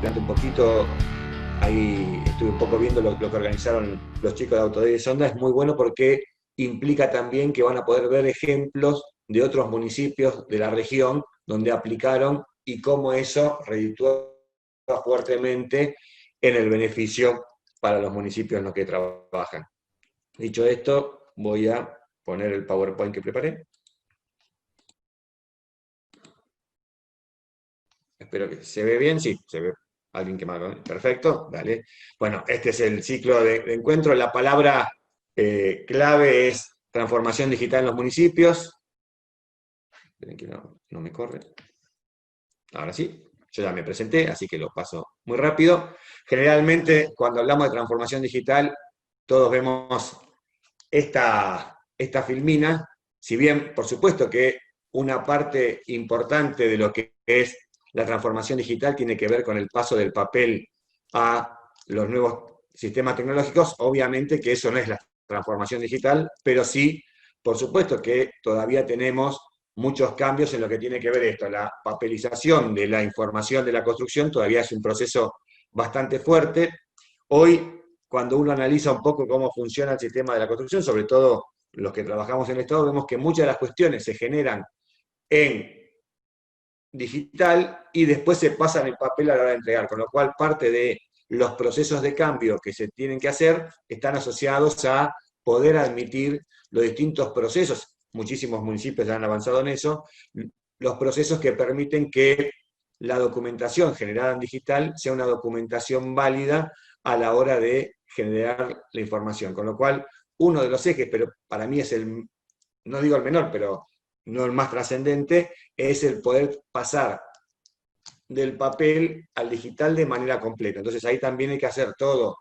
explicando un poquito, ahí estuve un poco viendo lo que organizaron los chicos de Autodesk de Sonda, es muy bueno porque implica también que van a poder ver ejemplos de otros municipios de la región donde aplicaron y cómo eso reditúa fuertemente en el beneficio para los municipios en los que trabajan. Dicho esto, voy a poner el PowerPoint que preparé. Espero que se ve bien, sí, se ve. Alguien que me haga. Perfecto, dale. Bueno, este es el ciclo de encuentro. La palabra clave es transformación digital en los municipios. Esperen que no me corre. Ahora sí, yo ya me presenté, así que lo paso muy rápido. Generalmente, cuando hablamos de transformación digital, todos vemos esta filmina, si bien, por supuesto que una parte importante de lo que es la transformación digital tiene que ver con el paso del papel a los nuevos sistemas tecnológicos, obviamente que eso no es la transformación digital, pero sí, por supuesto que todavía tenemos muchos cambios en lo que tiene que ver esto. La papelización de la información de la construcción todavía es un proceso bastante fuerte. Hoy, cuando uno analiza un poco cómo funciona el sistema de la construcción, sobre todo los que trabajamos en el Estado, vemos que muchas de las cuestiones se generan en digital y después se pasan el papel a la hora de entregar, con lo cual parte de los procesos de cambio que se tienen que hacer están asociados a poder admitir los distintos procesos, muchísimos municipios ya han avanzado en eso, los procesos que permiten que la documentación generada en digital sea una documentación válida a la hora de generar la información. Con lo cual, uno de los ejes, pero para mí es el, no digo el menor, pero no el más trascendente, es el poder pasar del papel al digital de manera completa. Entonces ahí también hay que hacer todo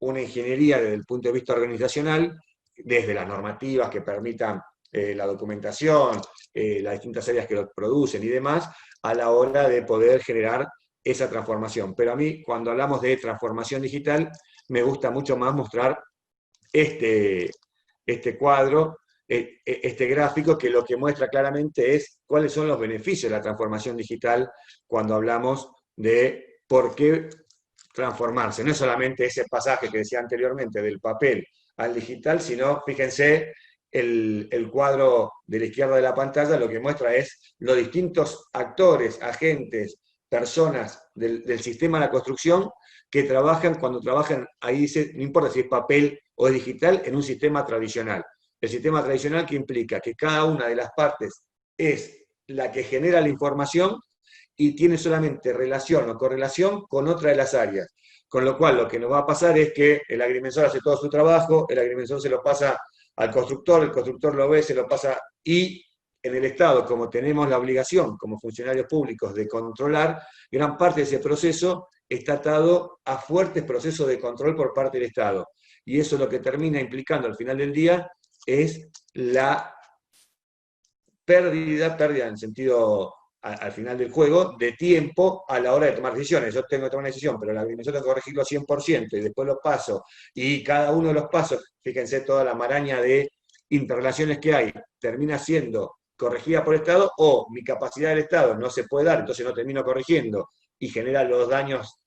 una ingeniería desde el punto de vista organizacional, desde las normativas que permitan la documentación, las distintas áreas que lo producen y demás, a la hora de poder generar esa transformación. Pero a mí, cuando hablamos de transformación digital, me gusta mucho más mostrar este cuadro, este gráfico, que lo que muestra claramente es cuáles son los beneficios de la transformación digital cuando hablamos de por qué transformarse. No es solamente ese pasaje que decía anteriormente del papel al digital, sino, fíjense, el cuadro de la izquierda de la pantalla lo que muestra es los distintos actores, agentes, personas del sistema de la construcción que trabajan, cuando trabajan, ahí dice, no importa si es papel o es digital, en un sistema tradicional. El sistema tradicional que implica que cada una de las partes es la que genera la información y tiene solamente relación o correlación con otra de las áreas. Con lo cual, lo que nos va a pasar es que el agrimensor hace todo su trabajo, el agrimensor se lo pasa al constructor, el constructor lo ve, se lo pasa, y en el Estado, como tenemos la obligación como funcionarios públicos de controlar, gran parte de ese proceso está atado a fuertes procesos de control por parte del Estado. Y eso lo que termina implicando al final del día es la pérdida en sentido al final del juego, de tiempo a la hora de tomar decisiones. Yo tengo que tomar una decisión, pero la agrimensor tengo que corregirlo 100% y después lo paso. Y cada uno de los pasos, fíjense toda la maraña de interrelaciones que hay, termina siendo corregida por el Estado, o mi capacidad del Estado no se puede dar, entonces no termino corrigiendo y genera los daños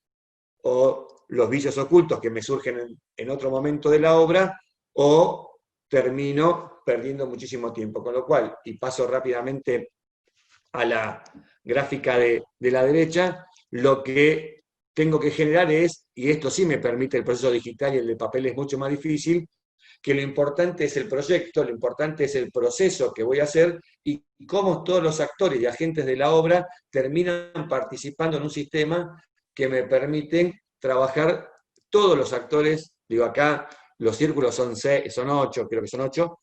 o los vicios ocultos que me surgen en otro momento de la obra, o termino perdiendo muchísimo tiempo. Con lo cual, y paso rápidamente a la gráfica de la derecha, lo que tengo que generar es, y esto sí me permite el proceso digital y el de papel es mucho más difícil, que lo importante es el proyecto, lo importante es el proceso que voy a hacer y cómo todos los actores y agentes de la obra terminan participando en un sistema que me permiten trabajar todos los actores. Digo, acá los círculos son 8, creo que son 8.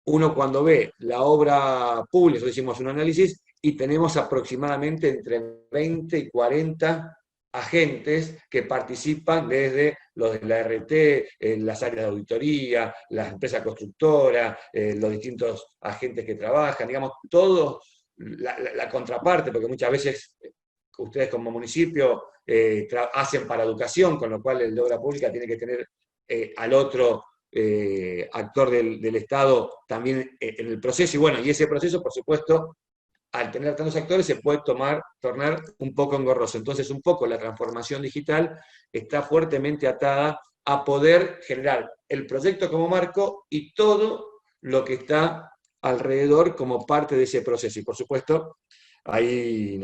Uno cuando ve la obra pública, nosotros hicimos un análisis, y tenemos aproximadamente entre 20 y 40 agentes que participan, desde los de la RT, las áreas de auditoría, las empresas constructoras, los distintos agentes que trabajan, digamos, todo la contraparte, porque muchas veces ustedes como municipio hacen para educación, con lo cual el de obra pública tiene que tener al otro actor del Estado también en el proceso, y bueno, y ese proceso, por supuesto, al tener tantos actores se puede tornar un poco engorroso. Entonces, un poco la transformación digital está fuertemente atada a poder generar el proyecto como marco y todo lo que está alrededor como parte de ese proceso. Y por supuesto, ahí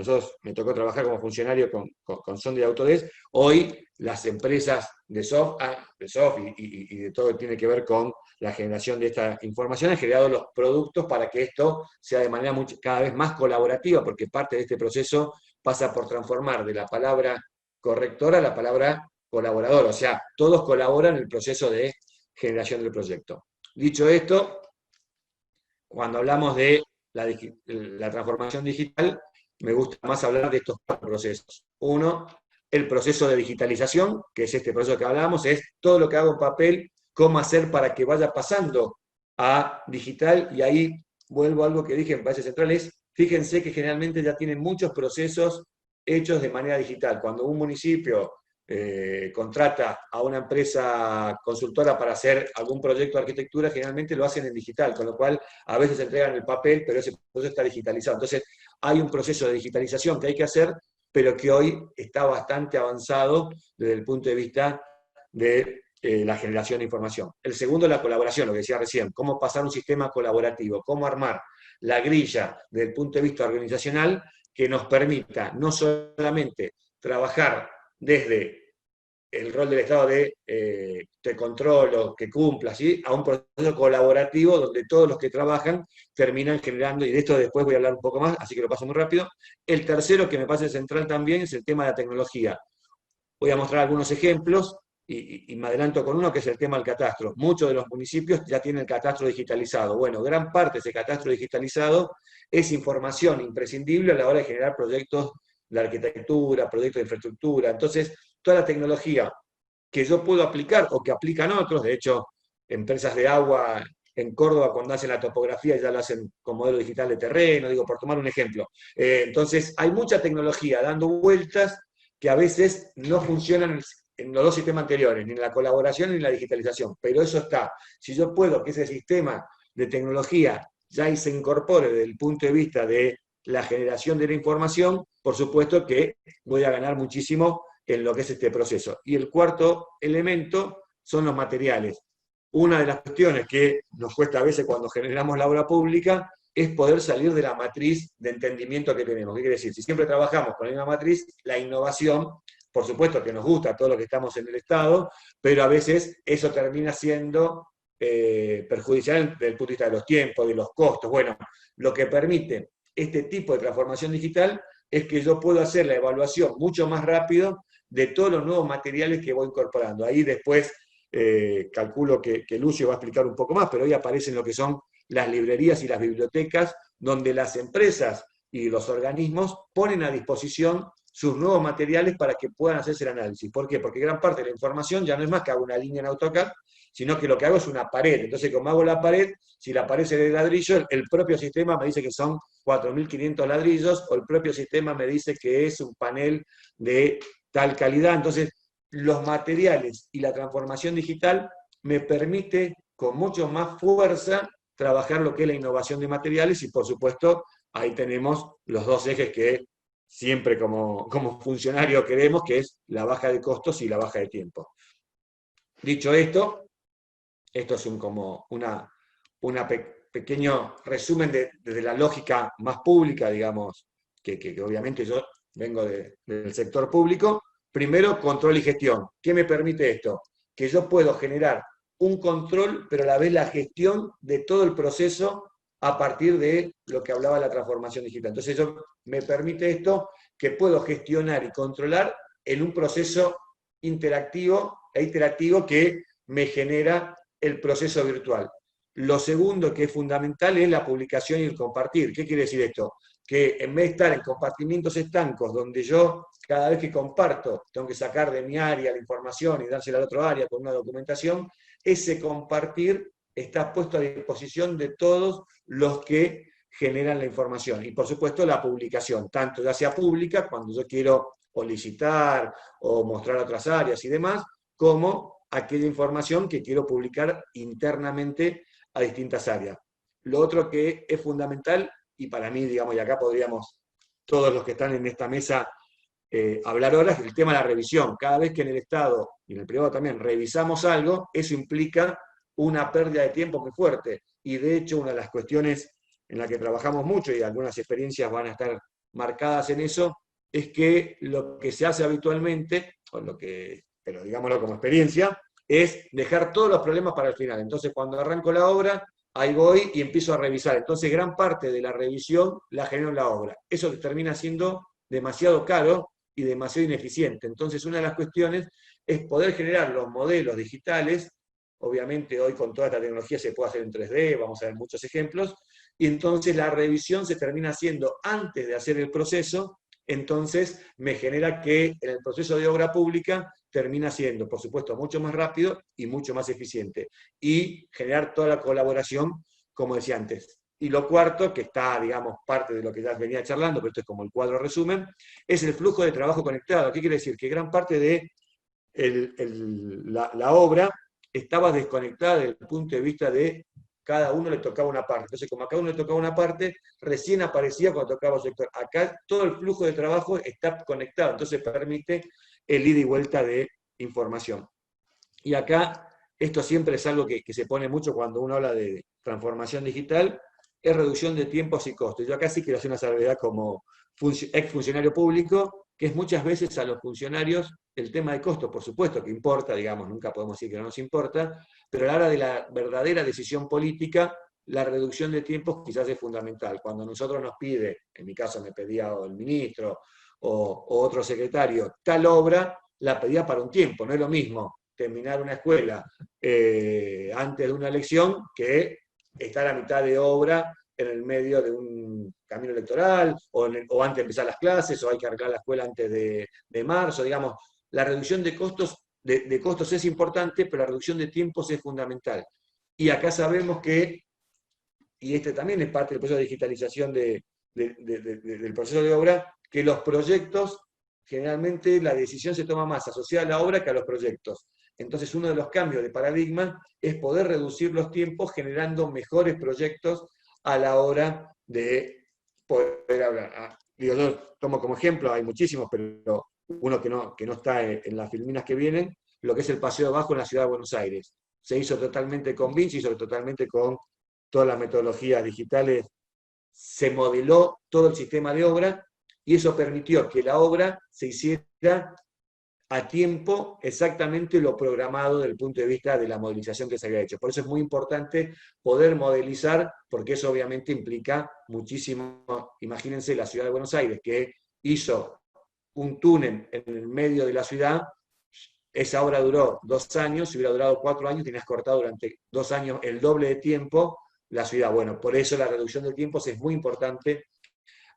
me tocó trabajar como funcionario con Sonda y Autodesk. Hoy las empresas de software y de todo que tiene que ver con la generación de esta información han generado los productos para que esto sea de manera cada vez más colaborativa, porque parte de este proceso pasa por transformar de la palabra correctora a la palabra colaborador. O sea, todos colaboran en el proceso de generación del proyecto. Dicho esto, cuando hablamos de la transformación digital, me gusta más hablar de estos cuatro procesos. Uno, el proceso de digitalización, que es este proceso que hablábamos, es todo lo que hago en papel, cómo hacer para que vaya pasando a digital, y ahí vuelvo a algo que dije en Países Centrales, fíjense que generalmente ya tienen muchos procesos hechos de manera digital. Cuando un municipio contrata a una empresa consultora para hacer algún proyecto de arquitectura, generalmente lo hacen en digital, con lo cual a veces entregan el papel, pero ese proceso está digitalizado. Entonces, hay un proceso de digitalización que hay que hacer, pero que hoy está bastante avanzado desde el punto de vista de la generación de información. El segundo, la colaboración, lo que decía recién, cómo pasar un sistema colaborativo, cómo armar la grilla desde el punto de vista organizacional que nos permita no solamente trabajar desde el rol del Estado de te controlo, que cumpla, ¿sí? A un proceso colaborativo donde todos los que trabajan terminan generando, y de esto después voy a hablar un poco más, así que lo paso muy rápido. El tercero, que me parece central también, es el tema de la tecnología. Voy a mostrar algunos ejemplos, y me adelanto con uno, que es el tema del catastro. Muchos de los municipios ya tienen el catastro digitalizado. Bueno, gran parte de ese catastro digitalizado es información imprescindible a la hora de generar proyectos de arquitectura, proyectos de infraestructura. Entonces, toda la tecnología que yo puedo aplicar o que aplican otros, de hecho, empresas de agua en Córdoba cuando hacen la topografía ya lo hacen con modelo digital de terreno, digo, por tomar un ejemplo. Entonces, hay mucha tecnología dando vueltas que a veces no funcionan en los dos sistemas anteriores, ni en la colaboración ni en la digitalización, pero eso está. Si yo puedo que ese sistema de tecnología ya se incorpore desde el punto de vista de la generación de la información, por supuesto que voy a ganar muchísimo en lo que es este proceso. Y el cuarto elemento son los materiales. Una de las cuestiones que nos cuesta a veces cuando generamos la obra pública es poder salir de la matriz de entendimiento que tenemos. ¿Qué quiere decir? Si siempre trabajamos con la misma matriz, la innovación, por supuesto que nos gusta a todos los que estamos en el Estado, pero a veces eso termina siendo perjudicial desde el punto de vista de los tiempos, de los costos. Bueno, lo que permite este tipo de transformación digital es que yo puedo hacer la evaluación mucho más rápido de todos los nuevos materiales que voy incorporando. Ahí después calculo que Lucio va a explicar un poco más, pero hoy aparecen lo que son las librerías y las bibliotecas, donde las empresas y los organismos ponen a disposición sus nuevos materiales para que puedan hacerse el análisis. ¿Por qué? Porque gran parte de la información ya no es más que hago una línea en AutoCAD, sino que lo que hago es una pared. Entonces, como hago la pared, si la pared es de ladrillo, el propio sistema me dice que son 4.500 ladrillos, o el propio sistema me dice que es un panel de tal calidad. Entonces, los materiales y la transformación digital me permite con mucho más fuerza trabajar lo que es la innovación de materiales, y por supuesto ahí tenemos los dos ejes que siempre como funcionario queremos, que es la baja de costos y la baja de tiempo. Dicho esto, esto es como una pequeño resumen desde la lógica más pública, digamos, que obviamente yo vengo del sector público. Primero, control y gestión. ¿Qué me permite esto? Que yo puedo generar un control, pero a la vez la gestión de todo el proceso a partir de lo que hablaba la transformación digital. Entonces, me permite esto, que puedo gestionar y controlar en un proceso interactivo e iterativo que me genera el proceso virtual. Lo segundo que es fundamental es la publicación y el compartir. ¿Qué quiere decir esto? Que en vez de estar en compartimientos estancos, donde yo cada vez que comparto tengo que sacar de mi área la información y dársela al otro área con una documentación, ese compartir está puesto a disposición de todos los que generan la información. Y por supuesto la publicación, tanto ya sea pública, cuando yo quiero o licitar o mostrar a otras áreas y demás, como aquella información que quiero publicar internamente a distintas áreas. Lo otro que es fundamental, y para mí, digamos, y acá podríamos todos los que están en esta mesa hablar horas, el tema de la revisión. Cada vez que en el Estado y en el privado también revisamos algo, eso implica una pérdida de tiempo muy fuerte. Y de hecho, una de las cuestiones en la que trabajamos mucho, y algunas experiencias van a estar marcadas en eso, es que lo que se hace habitualmente, pero digámoslo como experiencia, es dejar todos los problemas para el final. Entonces, cuando arranco la obra, ahí voy y empiezo a revisar. Entonces, gran parte de la revisión la genero en la obra. Eso termina siendo demasiado caro y demasiado ineficiente. Entonces, una de las cuestiones es poder generar los modelos digitales. Obviamente, hoy con toda esta tecnología se puede hacer en 3D, vamos a ver muchos ejemplos, y entonces la revisión se termina haciendo antes de hacer el proceso. Entonces me genera que en el proceso de obra pública termina siendo, por supuesto, mucho más rápido y mucho más eficiente. Y generar toda la colaboración, como decía antes. Y lo cuarto, que está, digamos, parte de lo que ya venía charlando, pero esto es como el cuadro resumen, es el flujo de trabajo conectado. ¿Qué quiere decir? Que gran parte de la obra estaba desconectada desde el punto de vista de cada uno le tocaba una parte. Entonces, como a cada uno le tocaba una parte, recién aparecía cuando tocaba el sector. Acá todo el flujo de trabajo está conectado, entonces permite el ida y vuelta de información. Y acá, esto siempre es algo que se pone mucho cuando uno habla de transformación digital, es reducción de tiempos y costos. Yo acá sí quiero hacer una salvedad como ex funcionario público, que es muchas veces a los funcionarios el tema de costos, por supuesto que importa, digamos, nunca podemos decir que no nos importa, pero a la hora de la verdadera decisión política, la reducción de tiempos quizás es fundamental. Cuando nosotros nos pide, en mi caso me pedía el ministro o otro secretario, tal obra, la pedía para un tiempo, no es lo mismo terminar una escuela antes de una elección que estar a mitad de obra en el medio de un camino electoral, o antes de empezar las clases, o hay que arreglar la escuela antes de marzo, digamos. La reducción de costos, de costos es importante, pero la reducción de tiempos es fundamental. Y acá sabemos que, y este también es parte del proceso de digitalización del proceso de obra, que los proyectos, generalmente la decisión se toma más asociada a la obra que a los proyectos. Entonces, uno de los cambios de paradigma es poder reducir los tiempos generando mejores proyectos a la hora de poder hablar. Digo, yo tomo como ejemplo, hay muchísimos, pero uno que no está en las filminas que vienen, lo que es el Paseo Bajo en la ciudad de Buenos Aires. Se hizo totalmente con BIM, se hizo totalmente con todas las metodologías digitales, se modeló todo el sistema de obra y eso permitió que la obra se hiciera a tiempo exactamente lo programado desde el punto de vista de la modelización que se había hecho. Por eso es muy importante poder modelizar, porque eso obviamente implica muchísimo. Imagínense la ciudad de Buenos Aires, que hizo un túnel en el medio de la ciudad, esa obra duró 2 años, si hubiera durado 4 años, tenías cortado durante 2 años el doble de tiempo la ciudad. Bueno, por eso la reducción de tiempos es muy importante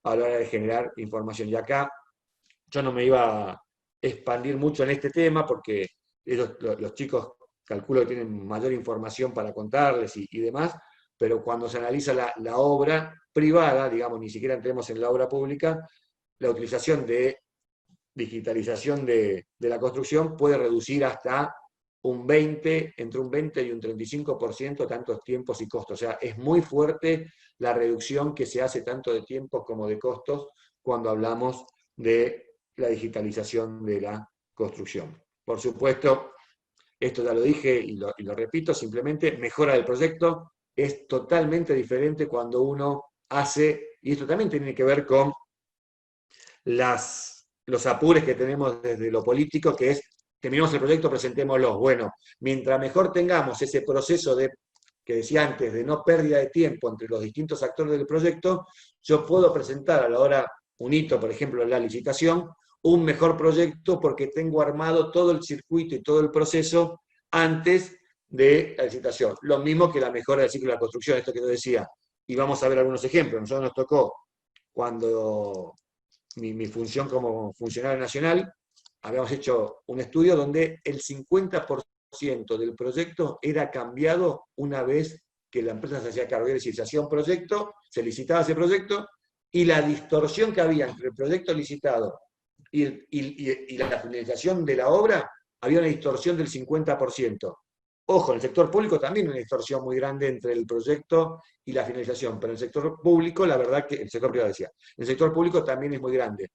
a la hora de generar información. Y acá yo no me iba a expandir mucho en este tema porque los chicos calculo que tienen mayor información para contarles y demás, pero cuando se analiza la obra privada, digamos, ni siquiera entremos en la obra pública, la utilización de digitalización de la construcción puede reducir hasta entre un 20 y un 35% tantos tiempos y costos. O sea, es muy fuerte la reducción que se hace tanto de tiempos como de costos cuando hablamos de la digitalización de la construcción. Por supuesto, esto ya lo dije y lo repito, simplemente mejora del proyecto, es totalmente diferente cuando uno hace, y esto también tiene que ver con los apures que tenemos desde lo político, que es, terminamos el proyecto, presentémoslo. Bueno, mientras mejor tengamos ese proceso que decía antes, de no pérdida de tiempo entre los distintos actores del proyecto, yo puedo presentar a la hora un hito, por ejemplo, en la licitación, un mejor proyecto porque tengo armado todo el circuito y todo el proceso antes de la licitación. Lo mismo que la mejora del ciclo de la construcción, esto que yo decía. Y vamos a ver algunos ejemplos. Nosotros nos tocó, cuando mi función como funcionario nacional, habíamos hecho un estudio donde el 50% del proyecto era cambiado una vez que la empresa se hacía cargo. Es decir, se hacía un proyecto, se licitaba ese proyecto, y la distorsión que había entre el proyecto licitado y la finalización de la obra, había una distorsión del 50%. Ojo, en el sector público también hay una distorsión muy grande entre el proyecto y la finalización, pero en el sector público, la verdad que, el sector privado decía, en el sector público también es muy grande.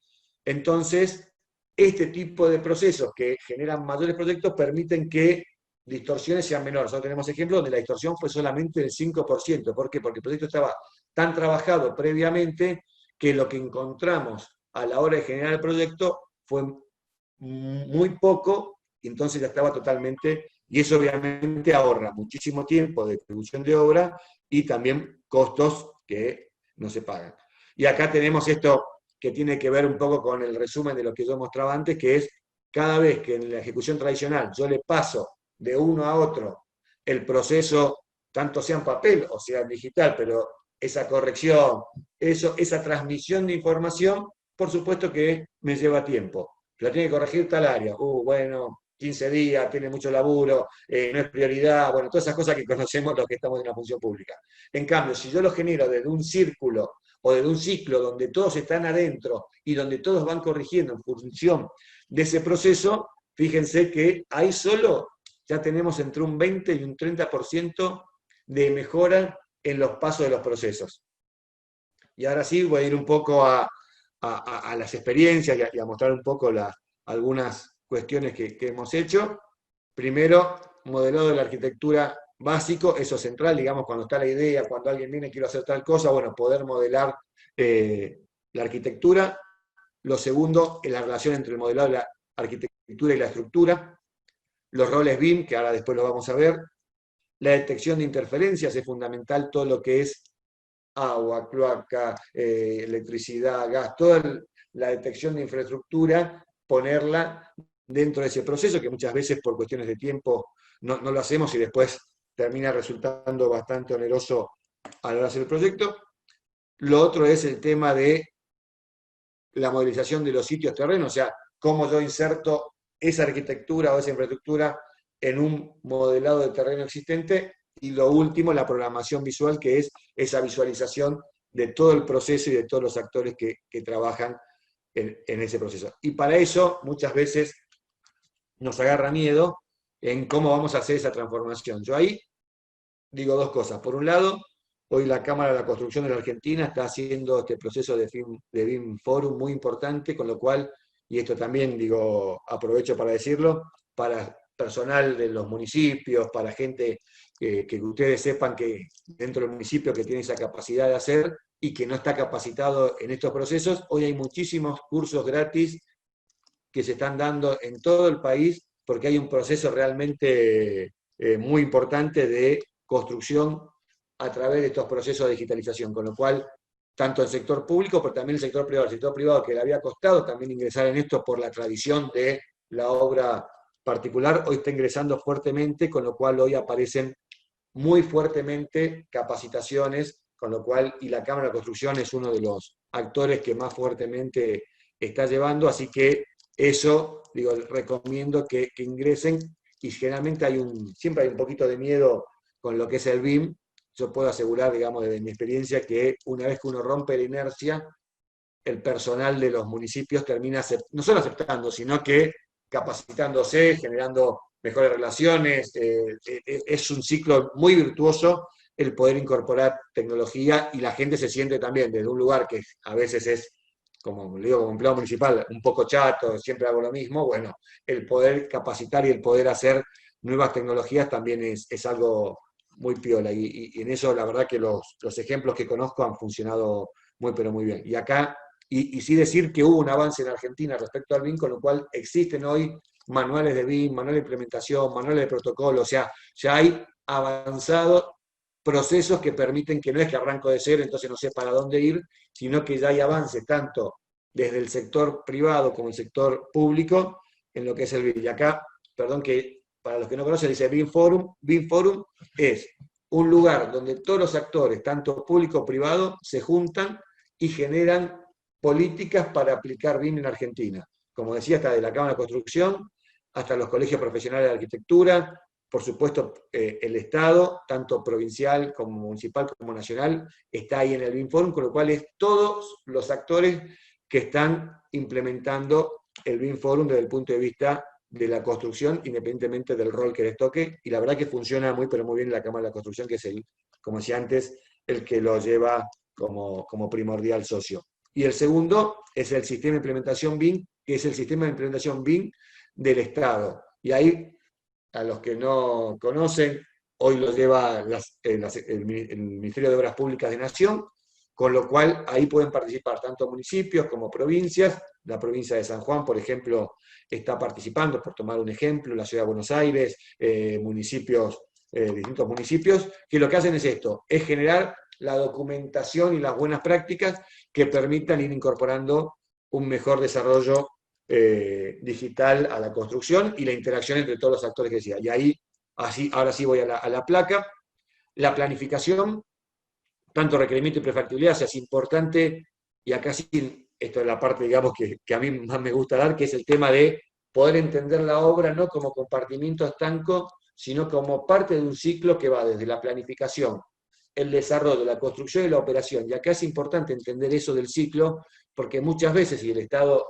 Entonces, este tipo de procesos que generan mayores proyectos permiten que distorsiones sean menores. Nosotros tenemos ejemplos donde la distorsión fue solamente del 5%. ¿Por qué? Porque el proyecto estaba tan trabajado previamente que lo que encontramos a la hora de generar el proyecto fue muy poco, y entonces ya estaba totalmente, y eso obviamente ahorra muchísimo tiempo de ejecución de obra y también costos que no se pagan. Y acá tenemos esto que tiene que ver un poco con el resumen de lo que yo mostraba antes, que es cada vez que en la ejecución tradicional yo le paso de uno a otro el proceso, tanto sea en papel o sea en digital, pero esa corrección, esa transmisión de información, por supuesto que me lleva tiempo. La tiene que corregir tal área. Bueno, 15 días, tiene mucho laburo, no es prioridad, bueno, todas esas cosas que conocemos los que estamos en la función pública. En cambio, si yo lo genero desde un círculo o desde un ciclo donde todos están adentro y donde todos van corrigiendo en función de ese proceso, fíjense que ahí solo ya tenemos entre un 20 y un 30% de mejora en los pasos de los procesos. Y ahora sí voy a ir un poco a las experiencias y a mostrar un poco algunas cuestiones que hemos hecho. Primero, modelado de la arquitectura básico, eso central, digamos, cuando está la idea, cuando alguien viene, quiero hacer tal cosa, bueno, poder modelar la arquitectura. Lo segundo, es la relación entre el modelado de la arquitectura y la estructura. Los roles BIM, que ahora después lo vamos a ver. La detección de interferencias es fundamental, todo lo que es agua, cloaca, electricidad, gas, toda la detección de infraestructura, ponerla dentro de ese proceso, que muchas veces por cuestiones de tiempo no lo hacemos y después termina resultando bastante oneroso a la hora de hacer el proyecto. Lo otro es el tema de la modelización de los sitios terrenos, o sea, cómo yo inserto esa arquitectura o esa infraestructura en un modelado de terreno existente. Y lo último, la programación visual, que es esa visualización de todo el proceso y de todos los actores que trabajan en ese proceso. Y para eso, muchas veces nos agarra miedo en cómo vamos a hacer esa transformación. Yo ahí digo dos cosas. Por un lado, hoy la Cámara de la Construcción de la Argentina está haciendo este proceso de BIM Forum muy importante, con lo cual, y esto también digo, aprovecho para decirlo, para personal de los municipios, para gente que ustedes sepan que dentro del municipio que tiene esa capacidad de hacer y que no está capacitado en estos procesos, hoy hay muchísimos cursos gratis que se están dando en todo el país porque hay un proceso realmente muy importante de construcción a través de estos procesos de digitalización, con lo cual, tanto el sector público, pero también el sector privado que le había costado también ingresar en esto por la tradición de la obra particular, hoy está ingresando fuertemente, con lo cual hoy aparecen muy fuertemente capacitaciones, con lo cual, y la Cámara de Construcción es uno de los actores que más fuertemente está llevando, así que eso, digo, recomiendo que ingresen, y generalmente siempre hay un poquito de miedo con lo que es el BIM. Yo puedo asegurar, digamos, desde mi experiencia, que una vez que uno rompe la inercia, el personal de los municipios termina no solo aceptando, sino que capacitándose, generando mejores relaciones. Es un ciclo muy virtuoso el poder incorporar tecnología, y la gente se siente también desde un lugar que a veces es, como le digo, como empleado municipal, un poco chato, siempre hago lo mismo. Bueno, el poder capacitar y el poder hacer nuevas tecnologías también es algo muy piola, y en eso la verdad que los ejemplos que conozco han funcionado muy, pero muy bien. Y acá, y sí decir que hubo un avance en Argentina respecto al BIM, con lo cual existen hoy manuales de BIM, manuales de implementación, manuales de protocolo, o sea, ya hay avanzado procesos que permiten que no es que arranco de cero, entonces no sé para dónde ir, sino que ya hay avances tanto desde el sector privado como el sector público en lo que es el BIM. Y acá, perdón que para los que no conocen, dice BIM Forum. BIM Forum es un lugar donde todos los actores, tanto público como privado, se juntan y generan políticas para aplicar BIM en Argentina. Como decía, hasta de la Cámara de Construcción, hasta los colegios profesionales de arquitectura, por supuesto el Estado, tanto provincial como municipal como nacional, está ahí en el BIM Forum, con lo cual es todos los actores que están implementando el BIM Forum desde el punto de vista de la construcción, independientemente del rol que les toque, y la verdad que funciona muy, pero muy bien la Cámara de la Construcción, que es el, como decía antes, el que lo lleva como primordial socio. Y el segundo es el sistema de implementación BIM, que es el sistema de implementación BIM del Estado. Y ahí, a los que no conocen, hoy lo lleva el Ministerio de Obras Públicas de Nación, con lo cual ahí pueden participar tanto municipios como provincias. La provincia de San Juan, por ejemplo, está participando, por tomar un ejemplo, la ciudad de Buenos Aires, distintos municipios, que lo que hacen es esto, es generar la documentación y las buenas prácticas que permitan ir incorporando un mejor desarrollo digital a la construcción y la interacción entre todos los actores que decía. Y ahí, ahora sí voy a la placa. La planificación, tanto requerimiento y prefactibilidad, o sea, es importante, y acá sí, esto es la parte, digamos, que a mí más me gusta dar, que es el tema de poder entender la obra no como compartimiento estanco, sino como parte de un ciclo que va desde la planificación, el desarrollo, la construcción y la operación. Y acá es importante entender eso del ciclo, porque muchas veces, y el Estado,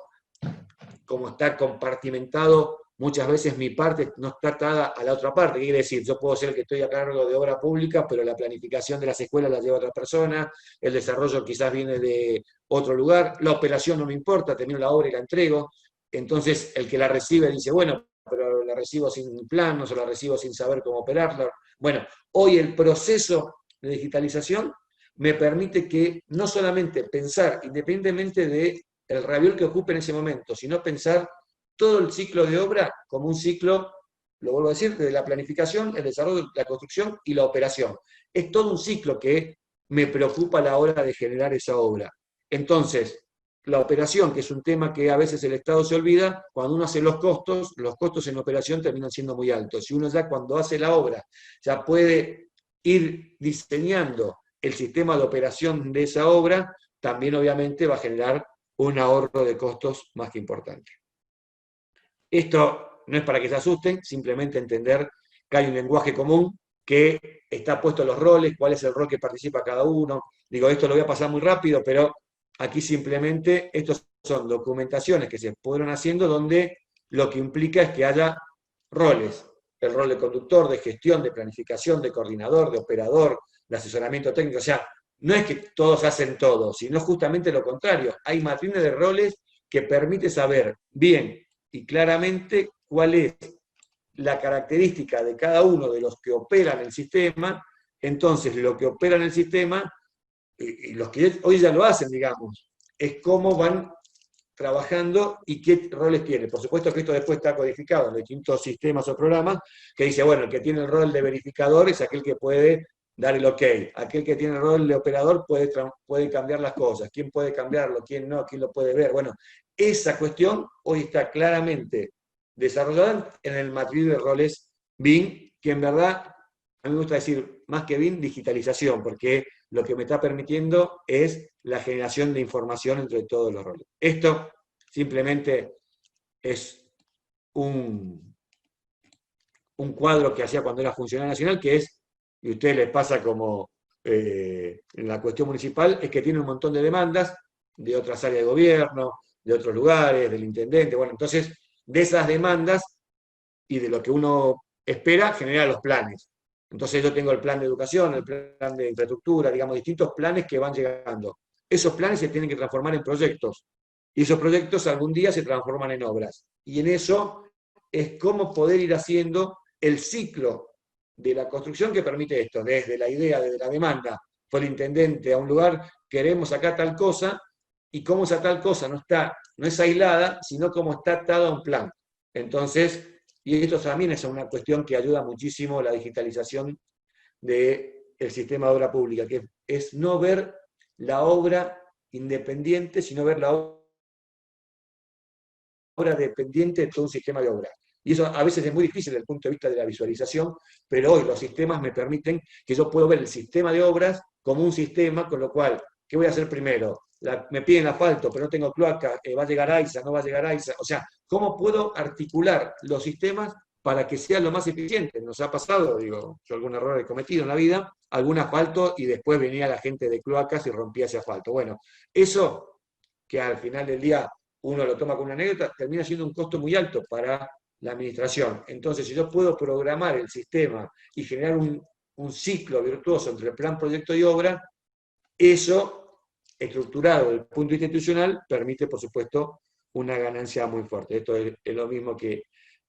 como está compartimentado, muchas veces mi parte no está atada a la otra parte. ¿Qué quiere decir? Yo puedo ser el que estoy a cargo de obra pública, pero la planificación de las escuelas la lleva otra persona, el desarrollo quizás viene de otro lugar, la operación no me importa, termino la obra y la entrego. Entonces el que la recibe dice, bueno, pero la recibo sin planos o la recibo sin saber cómo operarla. Bueno, hoy el proceso de digitalización me permite que no solamente pensar, independientemente de el raviol que ocupe en ese momento, sino pensar todo el ciclo de obra como un ciclo, lo vuelvo a decir, desde la planificación, el desarrollo, la construcción y la operación. Es todo un ciclo que me preocupa a la hora de generar esa obra. Entonces, la operación, que es un tema que a veces el Estado se olvida, cuando uno hace los costos en operación terminan siendo muy altos. Si uno ya cuando hace la obra ya puede ir diseñando el sistema de operación de esa obra, también obviamente va a generar un ahorro de costos más que importante. Esto no es para que se asusten, simplemente entender que hay un lenguaje común, que está puesto los roles, cuál es el rol que participa cada uno. Digo, esto lo voy a pasar muy rápido, pero aquí simplemente estos son documentaciones que se fueron haciendo donde lo que implica es que haya roles. El rol de conductor, de gestión, de planificación, de coordinador, de operador, de asesoramiento técnico. O sea, no es que todos hacen todo, sino justamente lo contrario. Hay matrices de roles que permite saber bien y claramente cuál es la característica de cada uno de los que operan el sistema. Entonces, lo que opera en el sistema, y los que hoy ya lo hacen, digamos, es cómo van trabajando y qué roles tiene. Por supuesto que esto después está codificado en distintos sistemas o programas, que dice, bueno, el que tiene el rol de verificador es aquel que puede dar el ok. Aquel que tiene el rol de operador puede cambiar las cosas. ¿Quién puede cambiarlo? ¿Quién no? ¿Quién lo puede ver? Bueno, esa cuestión hoy está claramente desarrollada en el matriz de roles BIM, que en verdad, a mí me gusta decir, más que BIM, digitalización, porque lo que me está permitiendo es la generación de información entre todos los roles. Esto simplemente es un cuadro que hacía cuando era funcionario nacional, que es, y a ustedes les pasa como en la cuestión municipal, es que tiene un montón de demandas de otras áreas de gobierno, de otros lugares, del intendente. Bueno, entonces, de esas demandas y de lo que uno espera, genera los planes. Entonces yo tengo el plan de educación, el plan de infraestructura, digamos, distintos planes que van llegando. Esos planes se tienen que transformar en proyectos. Y esos proyectos algún día se transforman en obras. Y en eso es cómo poder ir haciendo el ciclo de la construcción que permite esto, desde la idea, desde la demanda, fue el intendente a un lugar, queremos acá tal cosa, y cómo esa tal cosa no es aislada, sino cómo está atada a un plan. Entonces, y esto también es una cuestión que ayuda muchísimo la digitalización del sistema de obra pública, que es no ver la obra independiente, sino ver la obra dependiente de todo un sistema de obra. Y eso a veces es muy difícil desde el punto de vista de la visualización, pero hoy los sistemas me permiten que yo puedo ver el sistema de obras como un sistema, con lo cual, ¿qué voy a hacer primero? Me piden asfalto, pero no tengo cloaca, va a llegar AISA, no va a llegar AISA. O sea, ¿cómo puedo articular los sistemas para que sea lo más eficiente? Nos ha pasado, digo, yo algún error he cometido en la vida, algún asfalto y después venía la gente de cloacas y rompía ese asfalto. Bueno, eso que al final del día uno lo toma como una anécdota, termina siendo un costo muy alto para la administración. Entonces, si yo puedo programar el sistema y generar un ciclo virtuoso entre el plan, proyecto y obra, eso, estructurado desde el punto de vista institucional, permite, por supuesto, una ganancia muy fuerte. Esto es lo mismo que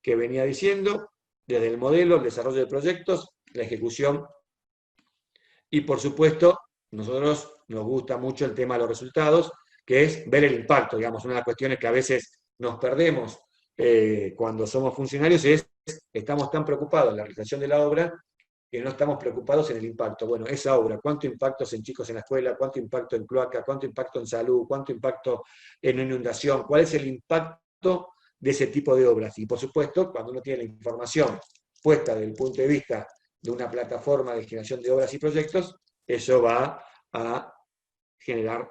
venía diciendo, desde el modelo, el desarrollo de proyectos, la ejecución, y por supuesto, nosotros nos gusta mucho el tema de los resultados, que es ver el impacto. Digamos, una de las cuestiones que a veces nos perdemos cuando somos funcionarios es, estamos tan preocupados en la realización de la obra que no estamos preocupados en el impacto. Bueno, esa obra, ¿cuánto impacto en chicos en la escuela? ¿Cuánto impacto en cloaca? ¿Cuánto impacto en salud? ¿Cuánto impacto en inundación? ¿Cuál es el impacto de ese tipo de obras? Y por supuesto, cuando uno tiene la información puesta desde el punto de vista de una plataforma de generación de obras y proyectos, eso va a generar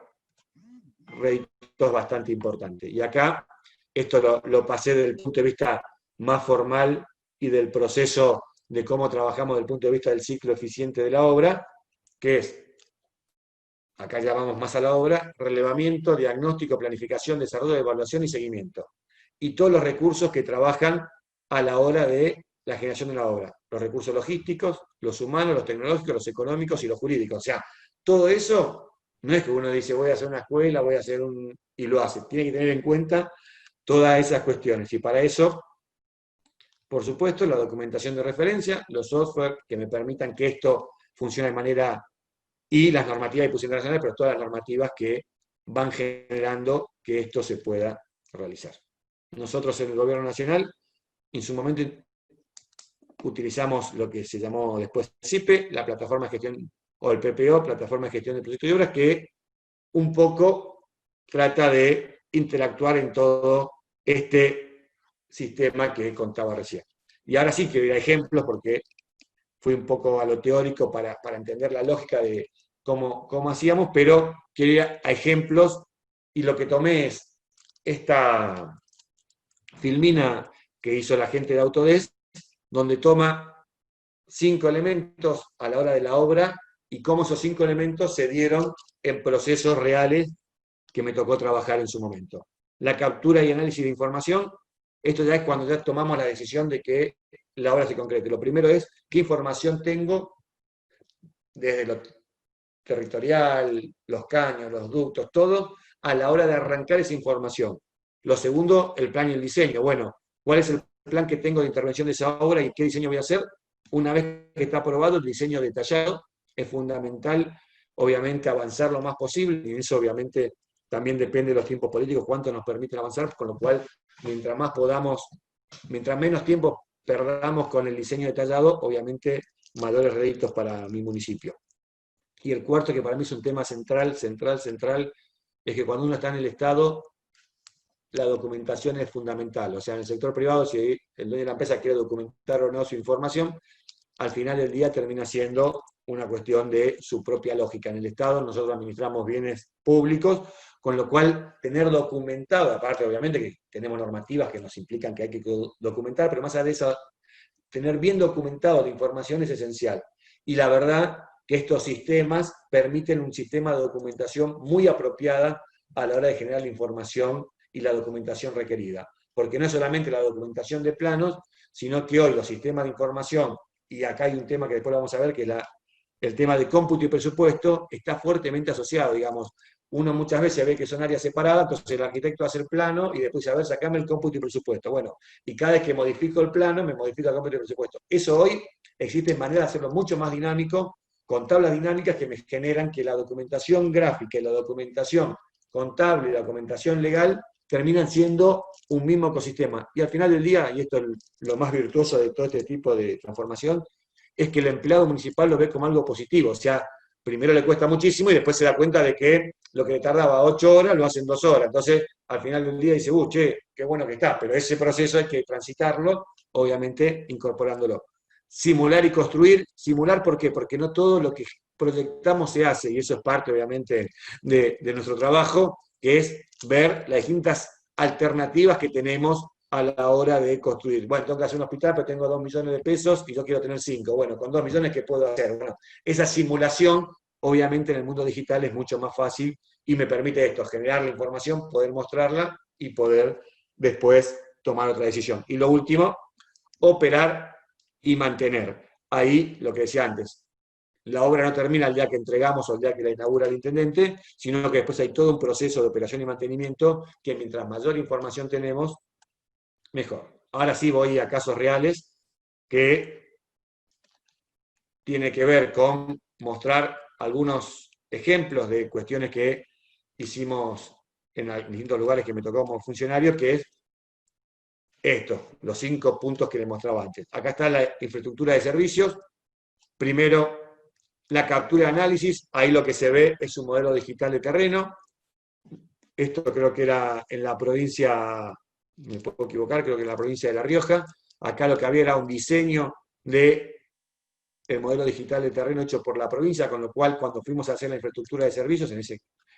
réditos bastante importantes. Y acá, esto lo pasé desde el punto de vista más formal y del proceso de cómo trabajamos desde el punto de vista del ciclo eficiente de la obra, que es, acá llamamos más a la obra, relevamiento, diagnóstico, planificación, desarrollo, evaluación y seguimiento. Y todos los recursos que trabajan a la hora de la generación de la obra. Los recursos logísticos, los humanos, los tecnológicos, los económicos y los jurídicos. O sea, todo eso no es que uno dice voy a hacer una escuela, voy a hacer un... y lo hace. Tiene que tener en cuenta todas esas cuestiones. Y para eso, por supuesto, la documentación de referencia, los software que me permitan que esto funcione de manera... y las normativas de imposición internacional, pero todas las normativas que van generando que esto se pueda realizar. Nosotros en el Gobierno Nacional, en su momento utilizamos lo que se llamó después CIPE, la plataforma de gestión, o el PPO, plataforma de gestión de proyectos y obras, que un poco trata de interactuar en todo este sistema que contaba recién. Y ahora sí que voy a ejemplos, porque fui un poco a lo teórico para entender la lógica de cómo hacíamos, pero quería a ejemplos, y lo que tomé es esta filmina que hizo la gente de Autodesk, donde toma 5 elementos a la hora de la obra y cómo esos 5 elementos se dieron en procesos reales que me tocó trabajar en su momento. La captura y análisis de información, esto ya es cuando ya tomamos la decisión de que la obra se concrete. Lo primero es qué información tengo desde lo territorial, los caños, los ductos, todo, a la hora de arrancar esa información. Lo segundo, el plan y el diseño. Bueno, ¿cuál es el plan que tengo de intervención de esa obra y qué diseño voy a hacer? Una vez que está aprobado, el diseño detallado es fundamental, obviamente, avanzar lo más posible, y eso obviamente también depende de los tiempos políticos, cuánto nos permiten avanzar, con lo cual, mientras más podamos, mientras menos tiempo perdamos con el diseño detallado, obviamente mayores réditos para mi municipio. Y el cuarto, que para mí es un tema central, es que cuando uno está en el Estado, la documentación es fundamental. O sea, en el sector privado, si el dueño de la empresa quiere documentar o no su información, al final del día termina siendo una cuestión de su propia lógica. En el Estado nosotros administramos bienes públicos, con lo cual tener documentado, aparte obviamente que tenemos normativas que nos implican que hay que documentar, pero más allá de eso, tener bien documentado la información es esencial. Y la verdad que estos sistemas permiten un sistema de documentación muy apropiada a la hora de generar la información y la documentación requerida. Porque no es solamente la documentación de planos, sino que hoy los sistemas de información, y acá hay un tema que después vamos a ver, que es el tema de cómputo y presupuesto, está fuertemente asociado, digamos. Uno muchas veces ve que son áreas separadas, entonces el arquitecto hace el plano y después dice, a ver, sacame el cómputo y presupuesto. Bueno, y cada vez que modifico el plano, me modifica el cómputo y presupuesto. Eso hoy existe manera de hacerlo mucho más dinámico, con tablas dinámicas que me generan que la documentación gráfica y la documentación contable y la documentación legal terminan siendo un mismo ecosistema. Y al final del día, y esto es lo más virtuoso de todo este tipo de transformación, es que el empleado municipal lo ve como algo positivo. O sea, primero le cuesta muchísimo y después se da cuenta de que lo que le tardaba 8 horas lo hace en 2 horas. Entonces, al final del día dice, che, qué bueno que está. Pero ese proceso hay que transitarlo, obviamente incorporándolo. Simular y construir. Simular, ¿por qué? Porque no todo lo que proyectamos se hace, y eso es parte, obviamente, de nuestro trabajo, que es ver las distintas alternativas que tenemos a la hora de construir. Bueno, tengo que hacer un hospital, pero tengo 2 millones de pesos y yo quiero tener 5. Bueno, con 2 millones, ¿qué puedo hacer? Bueno, esa simulación, obviamente, en el mundo digital es mucho más fácil y me permite esto, generar la información, poder mostrarla y poder después tomar otra decisión. Y lo último, operar y mantener. Ahí, lo que decía antes, la obra no termina el día que entregamos o el día que la inaugura el intendente, sino que después hay todo un proceso de operación y mantenimiento que mientras mayor información tenemos, mejor. Ahora sí voy a casos reales que tiene que ver con mostrar algunos ejemplos de cuestiones que hicimos en distintos lugares que me tocó como funcionario, que es esto, los 5 puntos que les mostraba antes. Acá está la infraestructura de servicios. Primero, la captura de análisis. Ahí lo que se ve es un modelo digital de terreno. Esto creo que era en la provincia, me puedo equivocar, creo que en la provincia de La Rioja. Acá lo que había era un diseño de el modelo digital de terreno hecho por la provincia, con lo cual cuando fuimos a hacer la infraestructura de servicios, en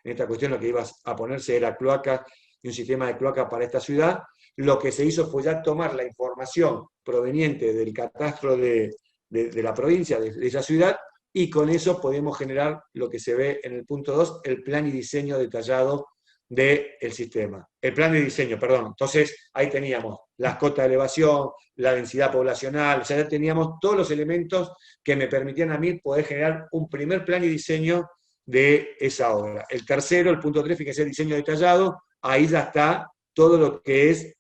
esta cuestión lo que iba a ponerse era cloaca y un sistema de cloaca para esta ciudad. Lo que se hizo fue ya tomar la información proveniente del catastro de la provincia, de esa ciudad, y con eso podemos generar lo que se ve en el punto 2, el plan y diseño detallado del sistema. El plan de diseño, perdón. Entonces, ahí teníamos las cotas de elevación, la densidad poblacional, o sea, ya teníamos todos los elementos que me permitían a mí poder generar un primer plan y diseño de esa obra. El tercero, el punto 3, fíjense, el diseño detallado, ahí ya está todo lo que es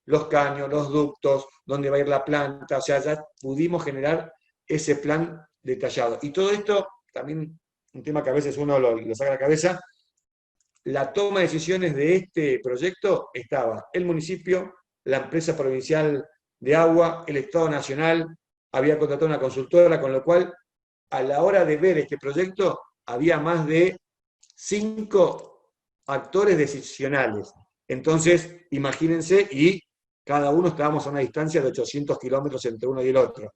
los caños, los ductos, dónde va a ir la planta, o sea, ya pudimos generar ese plan detallado. Y todo esto, también un tema que a veces uno lo saca de la cabeza, la toma de decisiones de este proyecto estaba el municipio, la empresa provincial de agua, el Estado Nacional, había contratado una consultora, con lo cual, a la hora de ver este proyecto, había más de 5 actores decisionales. Entonces, imagínense, y cada uno estábamos a una distancia de 800 kilómetros entre uno y el otro.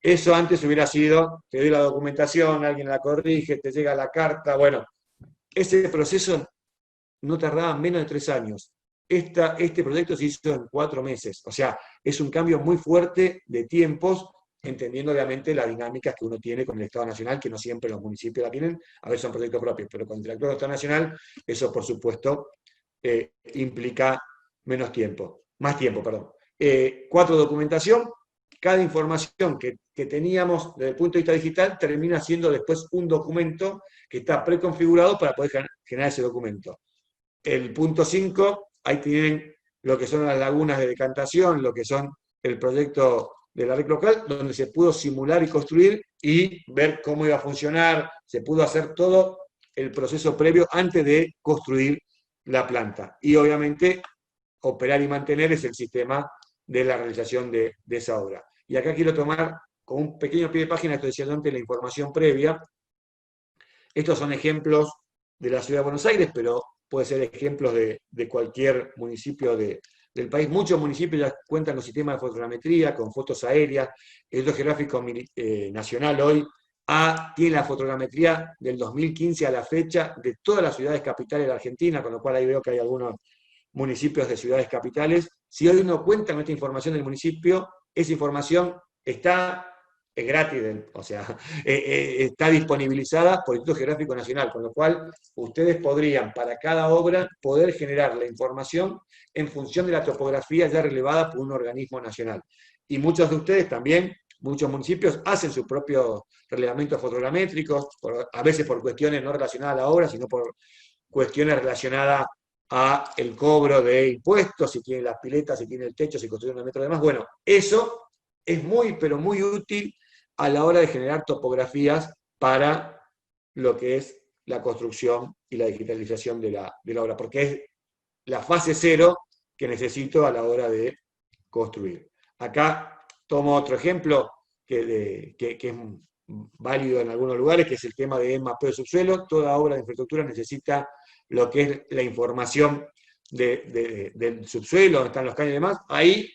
Eso antes hubiera sido, te doy la documentación, alguien la corrige, te llega la carta, bueno, ese proceso no tardaba menos de 3 años. Este proyecto se hizo en 4 meses, o sea, es un cambio muy fuerte de tiempos, entendiendo obviamente las dinámicas que uno tiene con el Estado Nacional, que no siempre los municipios la tienen, a veces son proyectos propios, pero con el Estado Nacional, eso por supuesto implica más tiempo, perdón. 4, documentación. Cada información que teníamos desde el punto de vista digital termina siendo después un documento que está preconfigurado para poder generar ese documento. El punto 5, ahí tienen lo que son las lagunas de decantación, lo que son el proyecto de la red local, donde se pudo simular y construir y ver cómo iba a funcionar, se pudo hacer todo el proceso previo antes de construir la planta. Y obviamente operar y mantener es el sistema de la realización de esa obra. Y acá quiero tomar con un pequeño pie de página, esto decía antes, la información previa. Estos son ejemplos de la Ciudad de Buenos Aires, pero puede ser ejemplos de cualquier municipio del país. Muchos municipios ya cuentan con sistemas de fotogrametría, con fotos aéreas. El Hidrogeográfico Nacional hoy tiene la fotogrametría del 2015 a la fecha de todas las ciudades capitales de la Argentina, con lo cual ahí veo que hay algunos municipios de ciudades capitales. Si hoy uno cuenta con esta información del municipio, esa información es gratis, o sea, está disponibilizada por el Instituto Geográfico Nacional, con lo cual ustedes podrían, para cada obra, poder generar la información en función de la topografía ya relevada por un organismo nacional. Y muchos de ustedes también, muchos municipios, hacen sus propios relevamientos fotogramétricos, a veces por cuestiones no relacionadas a la obra, sino por cuestiones relacionadas a el cobro de impuestos, si tiene las piletas, si tiene el techo, si construye 1 metro de más. Bueno, eso es muy, pero muy útil a la hora de generar topografías para lo que es la construcción y la digitalización de la obra, porque es la fase 0 que necesito a la hora de construir. Acá tomo otro ejemplo que es válido en algunos lugares, que es el tema de mapeo de subsuelo. Toda obra de infraestructura necesita lo que es la información del subsuelo, donde están los caños y demás. Ahí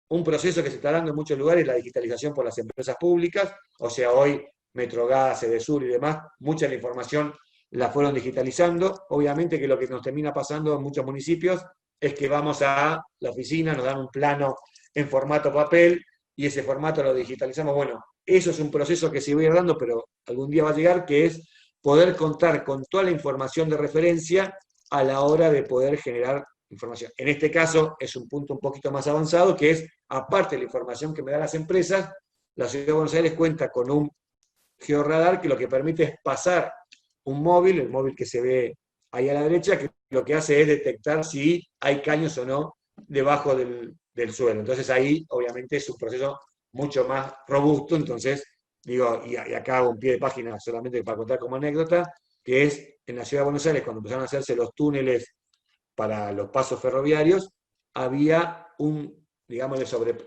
un proceso que se está dando en muchos lugares, la digitalización por las empresas públicas, o sea, hoy Metrogas, Edesur y demás, mucha de la información la fueron digitalizando. Obviamente que lo que nos termina pasando en muchos municipios es que vamos a la oficina, nos dan un plano en formato papel, y ese formato lo digitalizamos. Bueno, eso es un proceso que se va a ir dando, pero algún día va a llegar, que es poder contar con toda la información de referencia a la hora de poder generar información. En este caso es un punto un poquito más avanzado, que es, aparte de la información que me dan las empresas, la Ciudad de Buenos Aires cuenta con un georradar que lo que permite es pasar un móvil, el móvil que se ve ahí a la derecha, que lo que hace es detectar si hay caños o no debajo del suelo. Entonces ahí, obviamente, es un proceso mucho más robusto. Entonces, digo, y acá hago un pie de página solamente para contar como anécdota, que es en la Ciudad de Buenos Aires, cuando empezaron a hacerse los túneles para los pasos ferroviarios, había un, digamos,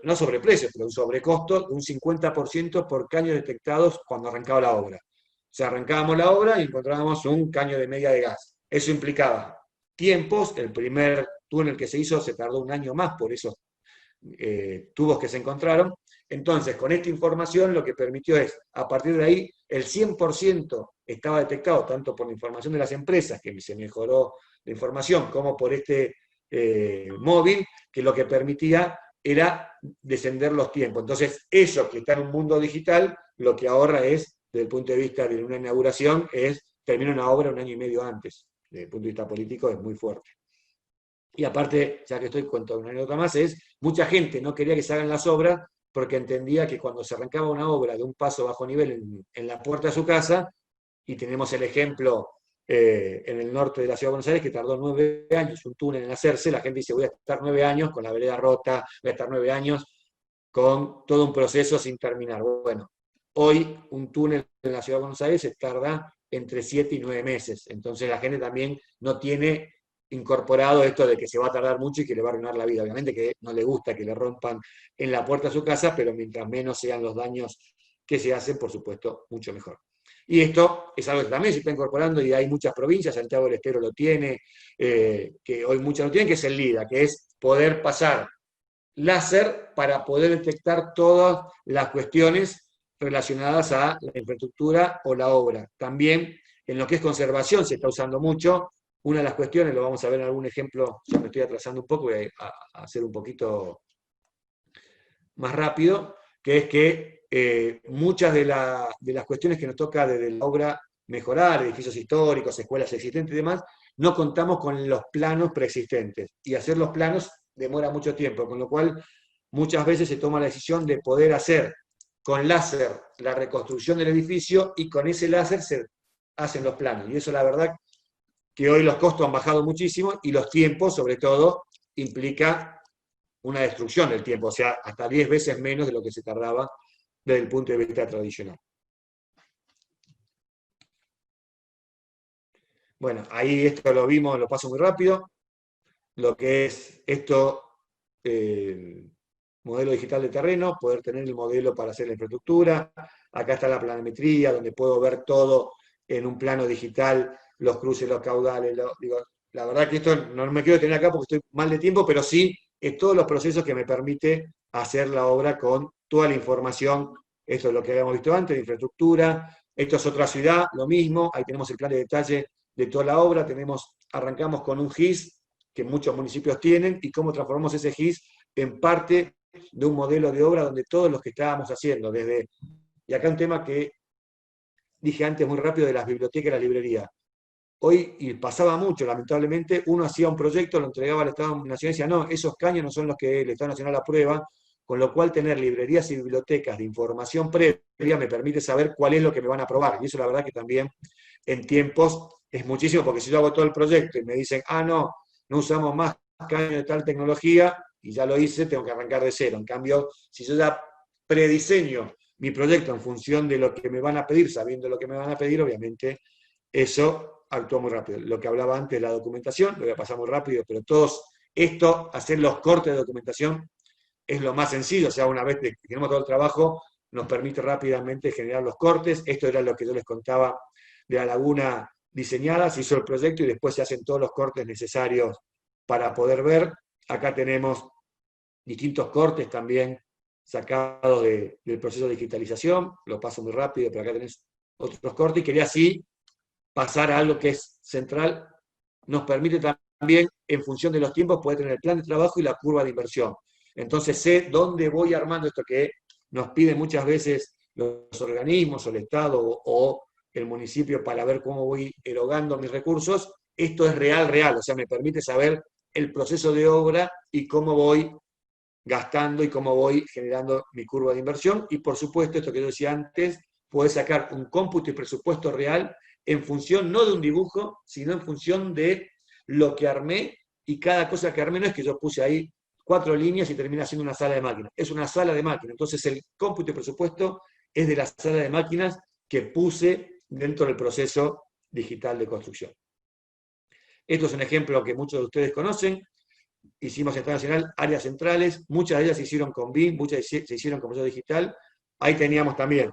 no sobreprecio, pero un sobrecosto de un 50% por caños detectados cuando arrancaba la obra. O sea, arrancábamos la obra y encontrábamos un caño de media de gas. Eso implicaba tiempos. El primer túnel que se hizo se tardó un año más por esos tubos que se encontraron. Entonces, con esta información lo que permitió es, a partir de ahí, el 100% estaba detectado, tanto por la información de las empresas, que se mejoró la información, como por este móvil, que lo que permitía era descender los tiempos. Entonces, eso que está en un mundo digital, lo que ahorra es, desde el punto de vista de una inauguración, es terminar una obra un año y medio antes. Desde el punto de vista político es muy fuerte. Y aparte, ya que estoy contando una anécdota más, es mucha gente no quería que se hagan las obras porque entendía que cuando se arrancaba una obra de un paso bajo nivel en la puerta de su casa, y tenemos el ejemplo en el norte de la Ciudad de Buenos Aires, que tardó 9 años un túnel en hacerse, la gente dice, voy a estar 9 años con la vereda rota, voy a estar 9 años con todo un proceso sin terminar. Bueno, hoy un túnel en la Ciudad de Buenos Aires se tarda entre 7 y 9 meses, entonces la gente también no tiene incorporado esto de que se va a tardar mucho y que le va a arruinar la vida. Obviamente que no le gusta que le rompan en la puerta de su casa, pero mientras menos sean los daños que se hacen, por supuesto, mucho mejor. Y esto es algo que también se está incorporando y hay muchas provincias, Santiago del Estero lo tiene, que hoy muchas lo tienen, que es el LIDA, que es poder pasar láser para poder detectar todas las cuestiones relacionadas a la infraestructura o la obra. También en lo que es conservación se está usando mucho. Una de las cuestiones, lo vamos a ver en algún ejemplo, ya me estoy atrasando un poco, voy a hacer un poquito más rápido, que es que muchas de las cuestiones que nos toca desde la obra mejorar, edificios históricos, escuelas existentes y demás, no contamos con los planos preexistentes. Y hacer los planos demora mucho tiempo, con lo cual muchas veces se toma la decisión de poder hacer con láser la reconstrucción del edificio y con ese láser se hacen los planos. Y eso la verdad que hoy los costos han bajado muchísimo y los tiempos, sobre todo, implica una destrucción del tiempo, o sea, hasta 10 veces menos de lo que se tardaba desde el punto de vista tradicional. Bueno, ahí esto lo vimos, lo paso muy rápido, lo que es esto, modelo digital de terreno, poder tener el modelo para hacer la infraestructura. Acá está la planimetría, donde puedo ver todo en un plano digital, los cruces, los caudales. Digo, la verdad que esto no me quiero tener acá porque estoy mal de tiempo, pero sí es todos los procesos que me permite hacer la obra con toda la información. Esto es lo que habíamos visto antes, de infraestructura. Esto es otra ciudad, lo mismo. Ahí tenemos el plan de detalle de toda la obra. Arrancamos con un GIS que muchos municipios tienen y cómo transformamos ese GIS en parte de un modelo de obra donde todos los que estábamos haciendo, y acá un tema que dije antes muy rápido de las bibliotecas y las librerías. Hoy, y pasaba mucho, lamentablemente, uno hacía un proyecto, lo entregaba al Estado Nacional y decía, no, esos caños no son los que el Estado Nacional aprueba, con lo cual tener librerías y bibliotecas de información previa me permite saber cuál es lo que me van a aprobar. Y eso la verdad que también en tiempos es muchísimo, porque si yo hago todo el proyecto y me dicen, no, no usamos más caños de tal tecnología, y ya lo hice, tengo que arrancar de cero. En cambio, si yo ya prediseño mi proyecto en función de lo que me van a pedir, sabiendo lo que me van a pedir, obviamente eso actúa muy rápido. Lo que hablaba antes de la documentación, lo voy a pasar muy rápido, pero hacer los cortes de documentación es lo más sencillo. O sea, una vez que tenemos todo el trabajo, nos permite rápidamente generar los cortes. Esto era lo que yo les contaba de la laguna diseñada, se hizo el proyecto y después se hacen todos los cortes necesarios para poder ver. Acá tenemos distintos cortes también sacados del proceso de digitalización, lo paso muy rápido, pero acá tenés otros cortes, y quería así pasar a algo que es central, nos permite también, en función de los tiempos, poder tener el plan de trabajo y la curva de inversión. Entonces sé dónde voy armando esto que nos piden muchas veces los organismos o el Estado o el municipio para ver cómo voy erogando mis recursos. Esto es real, o sea, me permite saber el proceso de obra y cómo voy gastando y cómo voy generando mi curva de inversión. Y por supuesto, esto que yo decía antes, puedes sacar un cómputo y presupuesto real en función no de un dibujo, sino en función de lo que armé, y cada cosa que armé no es que yo puse ahí 4 líneas y termina siendo una sala de máquinas, es una sala de máquinas. Entonces el cómputo y presupuesto es de la sala de máquinas que puse dentro del proceso digital de construcción. Esto es un ejemplo que muchos de ustedes conocen. Hicimos en Estado Nacional áreas centrales, muchas de ellas se hicieron con BIM, muchas se hicieron con proceso digital. Ahí teníamos también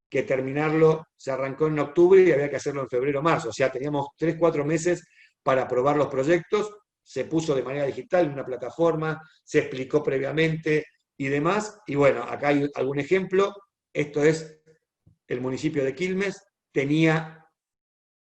que terminarlo, se arrancó en octubre y había que hacerlo en febrero o marzo. O sea, teníamos 3, 4 meses para aprobar los proyectos, se puso de manera digital en una plataforma, se explicó previamente y demás. Y bueno, acá hay algún ejemplo. Esto es el municipio de Quilmes, tenía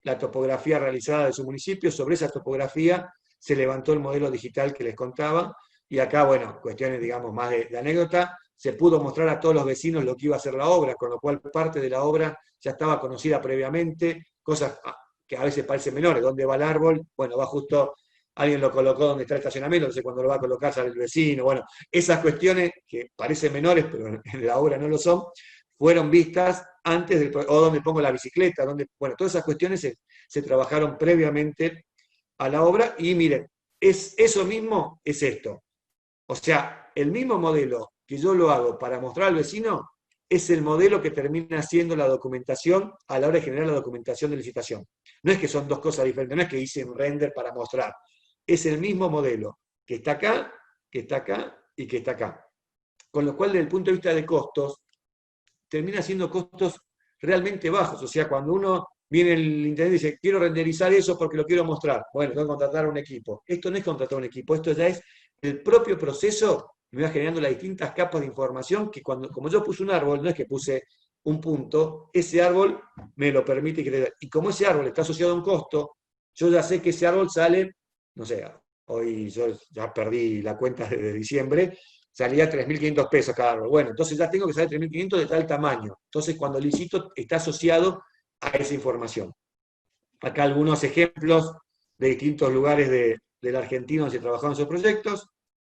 la topografía realizada de su municipio, sobre esa topografía se levantó el modelo digital que les contaba, y acá, bueno, cuestiones, digamos, más de anécdota, se pudo mostrar a todos los vecinos lo que iba a ser la obra, con lo cual parte de la obra ya estaba conocida previamente, cosas que a veces parecen menores. ¿Dónde va el árbol? Bueno, va justo, alguien lo colocó donde está el estacionamiento, entonces cuando lo va a colocar sale el vecino. Bueno, esas cuestiones que parecen menores, pero en la obra no lo son, fueron vistas antes del, o donde pongo la bicicleta, donde, bueno, todas esas cuestiones se trabajaron previamente a la obra. Y miren, eso mismo es esto. O sea, el mismo modelo que yo lo hago para mostrar al vecino es el modelo que termina siendo la documentación a la hora de generar la documentación de licitación. No es que son dos cosas diferentes, no es que hice un render para mostrar. Es el mismo modelo que está acá, que está acá y que está acá. Con lo cual, desde el punto de vista de costos, termina siendo costos realmente bajos. O sea, cuando uno viene el intendente y dice, quiero renderizar eso porque lo quiero mostrar, bueno, tengo que contratar a un equipo. Esto no es contratar a un equipo, esto ya es el propio proceso, me va generando las distintas capas de información que como yo puse un árbol, no es que puse un punto, ese árbol me lo permite crecer. Y como ese árbol está asociado a un costo, yo ya sé que ese árbol sale, no sé, hoy yo ya perdí la cuenta desde diciembre, salía 3.500 pesos cada árbol. Bueno, entonces ya tengo que saber 3.500 de tal tamaño. Entonces cuando licito está asociado a esa información. Acá algunos ejemplos de distintos lugares de la Argentina donde se trabajaron esos proyectos.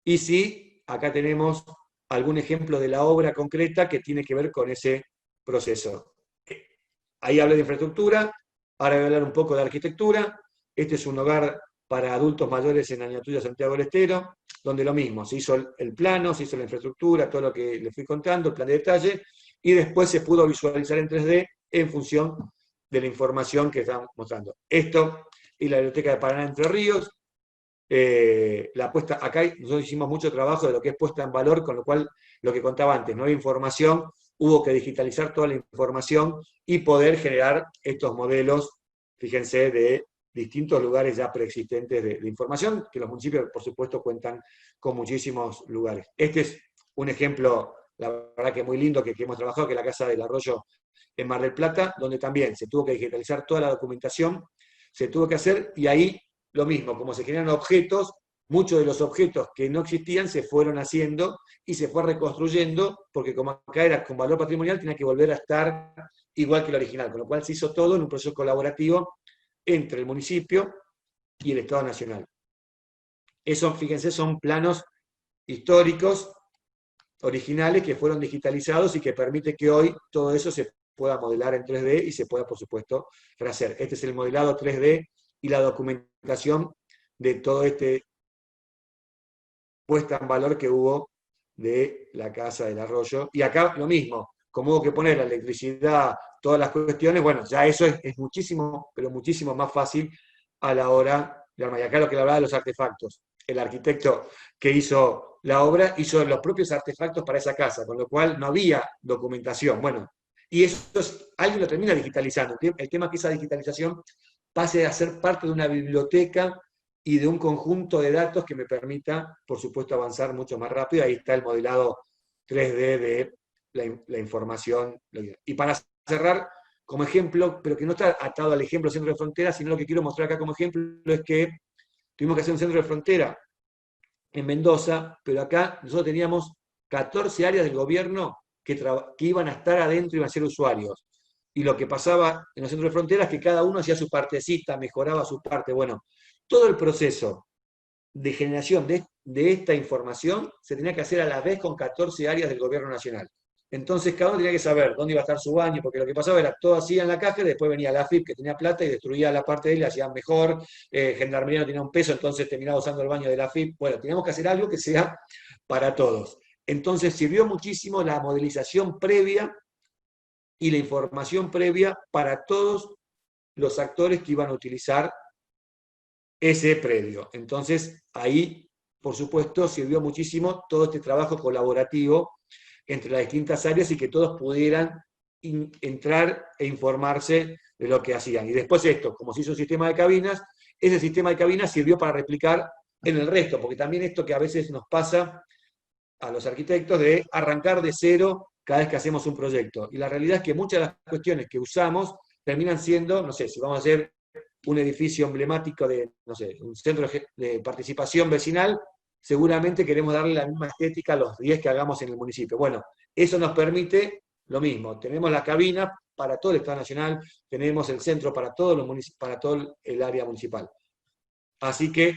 Y sí, acá tenemos algún ejemplo de la obra concreta que tiene que ver con ese proceso. Ahí hablé de infraestructura, ahora voy a hablar un poco de arquitectura. Este es un hogar para adultos mayores en Añatuya, Santiago del Estero, donde lo mismo, se hizo el plano, se hizo la infraestructura, todo lo que les fui contando, el plan de detalle, y después se pudo visualizar en 3D en función de la información que estamos mostrando. Esto y la Biblioteca de Paraná Entre Ríos. La puesta, acá nosotros hicimos mucho trabajo de lo que es puesta en valor, con lo cual, lo que contaba antes, no había información, hubo que digitalizar toda la información y poder generar estos modelos, fíjense, de distintos lugares ya preexistentes de información, que los municipios, por supuesto, cuentan con muchísimos lugares. Este es un ejemplo, la verdad que muy lindo, que hemos trabajado, que es la Casa del Arroyo en Mar del Plata, donde también se tuvo que digitalizar toda la documentación, se tuvo que hacer, y ahí lo mismo, como se generan objetos, muchos de los objetos que no existían se fueron haciendo y se fue reconstruyendo, porque como acá era con valor patrimonial, tenía que volver a estar igual que el original, con lo cual se hizo todo en un proceso colaborativo entre el municipio y el Estado Nacional. Eso, fíjense, son planos históricos, originales, que fueron digitalizados y que permite que hoy todo eso se pueda modelar en 3D y se pueda, por supuesto, rehacer. Este es el modelado 3D y la documentación de todo este puesta en valor que hubo de la Casa del Arroyo. Y acá lo mismo, como hubo que poner la electricidad, todas las cuestiones, bueno, ya eso es muchísimo, pero muchísimo más fácil a la hora de armar. Y acá lo que le hablaba de los artefactos. El arquitecto que hizo la obra hizo los propios artefactos para esa casa, con lo cual no había documentación. Bueno, y eso alguien lo termina digitalizando. El tema es que esa digitalización pase a ser parte de una biblioteca y de un conjunto de datos que me permita, por supuesto, avanzar mucho más rápido. Ahí está el modelado 3D de la información. Y para cerrar, como ejemplo, pero que no está atado al ejemplo centro de frontera, sino lo que quiero mostrar acá como ejemplo es que tuvimos que hacer un centro de frontera en Mendoza, pero acá nosotros teníamos 14 áreas del gobierno que iban a estar adentro y iban a ser usuarios. Y lo que pasaba en los centros de frontera es que cada uno hacía su partecita, mejoraba su parte. Bueno, todo el proceso de generación de esta información se tenía que hacer a la vez con 14 áreas del gobierno nacional. Entonces cada uno tenía que saber dónde iba a estar su baño, porque lo que pasaba era todo hacía en la caja y después venía la AFIP que tenía plata y destruía la parte de él, la hacían mejor, Gendarmería no tenía un peso, entonces terminaba usando el baño de la AFIP. Bueno, teníamos que hacer algo que sea para todos. Entonces sirvió muchísimo la modelización previa y la información previa para todos los actores que iban a utilizar ese predio. Entonces, ahí, por supuesto, sirvió muchísimo todo este trabajo colaborativo entre las distintas áreas y que todos pudieran entrar e informarse de lo que hacían. Y después esto, como se hizo un sistema de cabinas, ese sistema de cabinas sirvió para replicar en el resto, porque también esto que a veces nos pasa a los arquitectos de arrancar de cero cada vez que hacemos un proyecto. Y la realidad es que muchas de las cuestiones que usamos terminan siendo, no sé, si vamos a hacer un edificio emblemático de, no sé, un centro de participación vecinal, seguramente queremos darle la misma estética a los 10 que hagamos en el municipio. Bueno, eso nos permite lo mismo. Tenemos la cabina para todo el Estado Nacional, tenemos el centro para para todo el área municipal. Así que,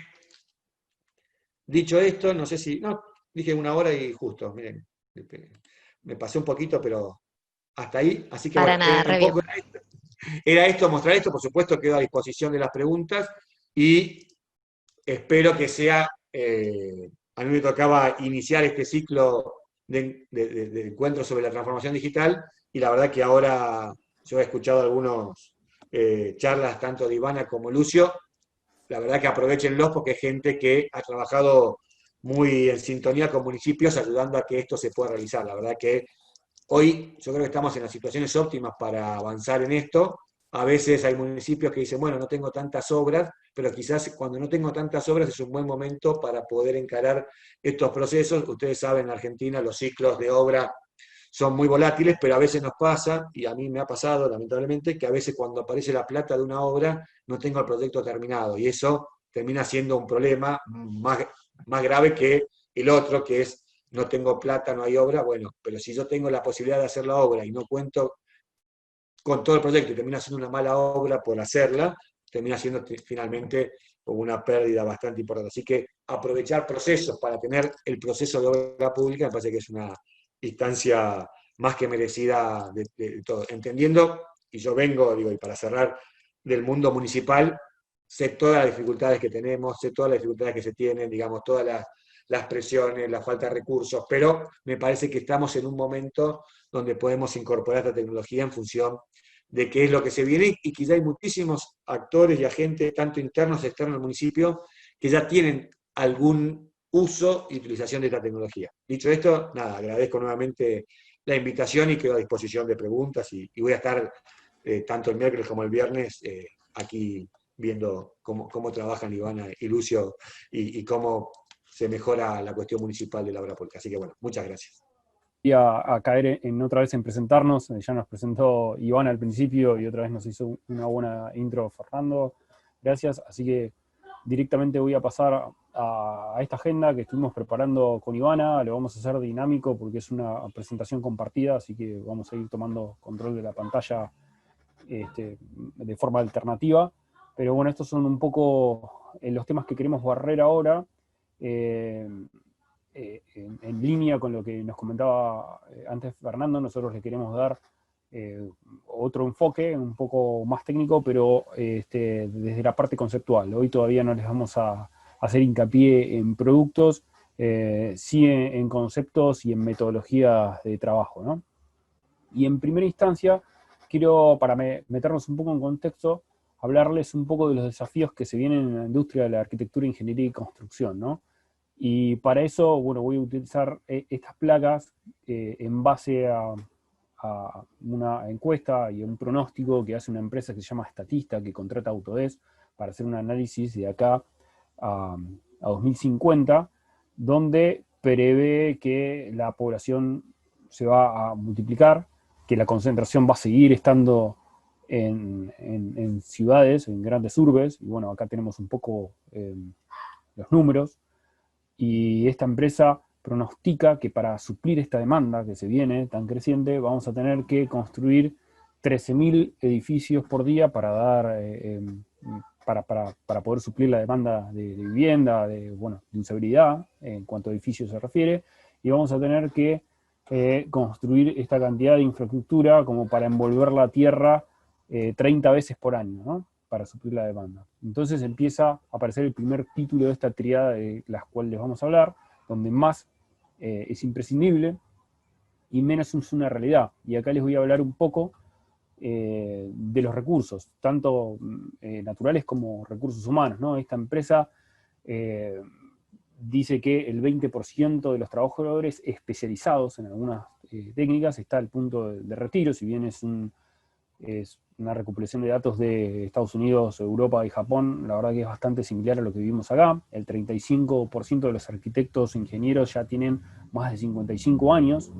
dicho esto, no sé si... No, dije 1 hora y justo, miren, me pasé un poquito, pero hasta ahí. Así que Para bueno, nada, un re bien. poco era esto, mostrar esto, por supuesto quedo a disposición de las preguntas y espero que sea, a mí me tocaba iniciar este ciclo de encuentros sobre la transformación digital y la verdad que ahora yo he escuchado algunas charlas tanto de Ivana como Lucio, la verdad que aprovechenlos porque es gente que ha trabajado muy en sintonía con municipios ayudando a que esto se pueda realizar. La verdad que hoy yo creo que estamos en las situaciones óptimas para avanzar en esto. A veces hay municipios que dicen, bueno, no tengo tantas obras, pero quizás cuando no tengo tantas obras es un buen momento para poder encarar estos procesos. Ustedes saben, en Argentina los ciclos de obra son muy volátiles, pero a veces nos pasa, y a mí me ha pasado lamentablemente, que a veces cuando aparece la plata de una obra no tengo el proyecto terminado, y eso termina siendo un problema más grave que el otro, que es no tengo plata, no hay obra. Bueno, pero si yo tengo la posibilidad de hacer la obra y no cuento con todo el proyecto y termina siendo una mala obra por hacerla, termina siendo finalmente una pérdida bastante importante. Así que aprovechar procesos para tener el proceso de obra pública me parece que es una instancia más que merecida de todo. Entendiendo, y yo vengo, digo, y para cerrar, del mundo municipal, sé todas las dificultades que tenemos, sé todas las dificultades que se tienen, digamos, todas las presiones, la falta de recursos, pero me parece que estamos en un momento donde podemos incorporar esta tecnología en función de qué es lo que se viene y que ya hay muchísimos actores y agentes, tanto internos y externos del municipio, que ya tienen algún uso y utilización de esta tecnología. Dicho esto, nada, agradezco nuevamente la invitación y quedo a disposición de preguntas y voy a estar tanto el miércoles como el viernes aquí viendo cómo trabajan Ivana y Lucio y cómo se mejora la cuestión municipal de la obra pública. Así que bueno, muchas gracias. Y a caer en otra vez en presentarnos. Ya nos presentó Iván al principio y otra vez nos hizo una buena intro Fernando. Gracias. Así que directamente voy a pasar a esta agenda que estuvimos preparando con Ivana. Lo vamos a hacer dinámico porque es una presentación compartida, así que vamos a ir tomando control de la pantalla de forma alternativa. Pero bueno, estos son un poco los temas que queremos barrer ahora. En línea con lo que nos comentaba antes Fernando, nosotros le queremos dar otro enfoque un poco más técnico, pero desde la parte conceptual. Hoy todavía no les vamos a hacer hincapié en productos, sí en conceptos y en metodologías de trabajo, ¿no? Y en primera instancia, quiero, para meternos un poco en contexto, hablarles un poco de los desafíos que se vienen en la industria de la arquitectura, ingeniería y construcción, ¿no? Y para eso, bueno, voy a utilizar estas placas en base a una encuesta y un pronóstico que hace una empresa que se llama Statista, que contrata Autodesk para hacer un análisis de acá a 2050, donde prevé que la población se va a multiplicar, que la concentración va a seguir estando en ciudades, en grandes urbes, y bueno, acá tenemos un poco los números. Y esta empresa pronostica que para suplir esta demanda que se viene tan creciente, vamos a tener que construir 13.000 edificios por día para dar para poder suplir la demanda de vivienda, de usabilidad, en cuanto a edificios se refiere, y vamos a tener que construir esta cantidad de infraestructura como para envolver la tierra 30 veces por año, ¿no? Para suplir la demanda. Entonces empieza a aparecer el primer título de esta triada de las cuales les vamos a hablar, donde más es imprescindible y menos es una realidad. Y acá les voy a hablar un poco de los recursos, tanto naturales como recursos humanos, ¿no? Esta empresa dice que el 20% de los trabajadores especializados en algunas técnicas está al punto de retiro, si bien es una recopilación de datos de Estados Unidos, Europa y Japón, la verdad que es bastante similar a lo que vivimos acá. El 35% de los arquitectos e ingenieros ya tienen más de 55 años,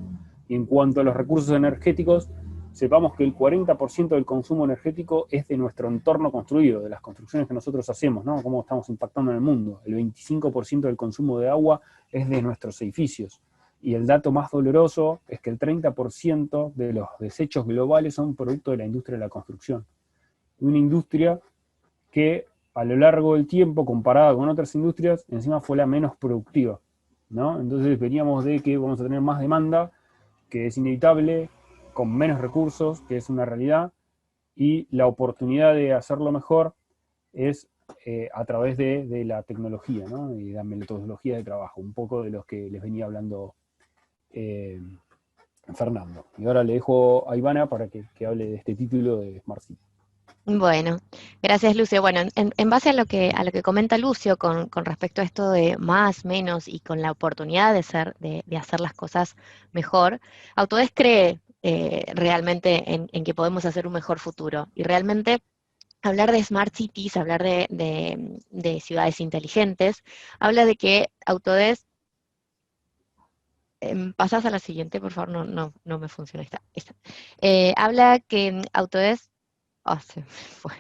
y en cuanto a los recursos energéticos, sepamos que el 40% del consumo energético es de nuestro entorno construido, de las construcciones que nosotros hacemos, ¿no? Cómo estamos impactando en el mundo. El 25% del consumo de agua es de nuestros edificios. Y el dato más doloroso es que el 30% de los desechos globales son producto de la industria de la construcción. Una industria que a lo largo del tiempo, comparada con otras industrias, encima fue la menos productiva, ¿no? Entonces veníamos de que vamos a tener más demanda, que es inevitable, con menos recursos, que es una realidad, y la oportunidad de hacerlo mejor es a través de la tecnología, ¿no? Y la metodología de trabajo, un poco de los que les venía hablando Fernando. Y ahora le dejo a Ivana para que hable de este título de Smart City. Bueno, gracias Lucio. Bueno, en base a lo que comenta Lucio con respecto a esto de más, menos y con la oportunidad de hacer las cosas mejor, Autodesk cree realmente en que podemos hacer un mejor futuro. Y realmente hablar de Smart Cities, hablar de ciudades inteligentes, habla de que Autodesk, pasas a la siguiente, por favor, no me funciona esta. Habla que Autodesk, se me fue.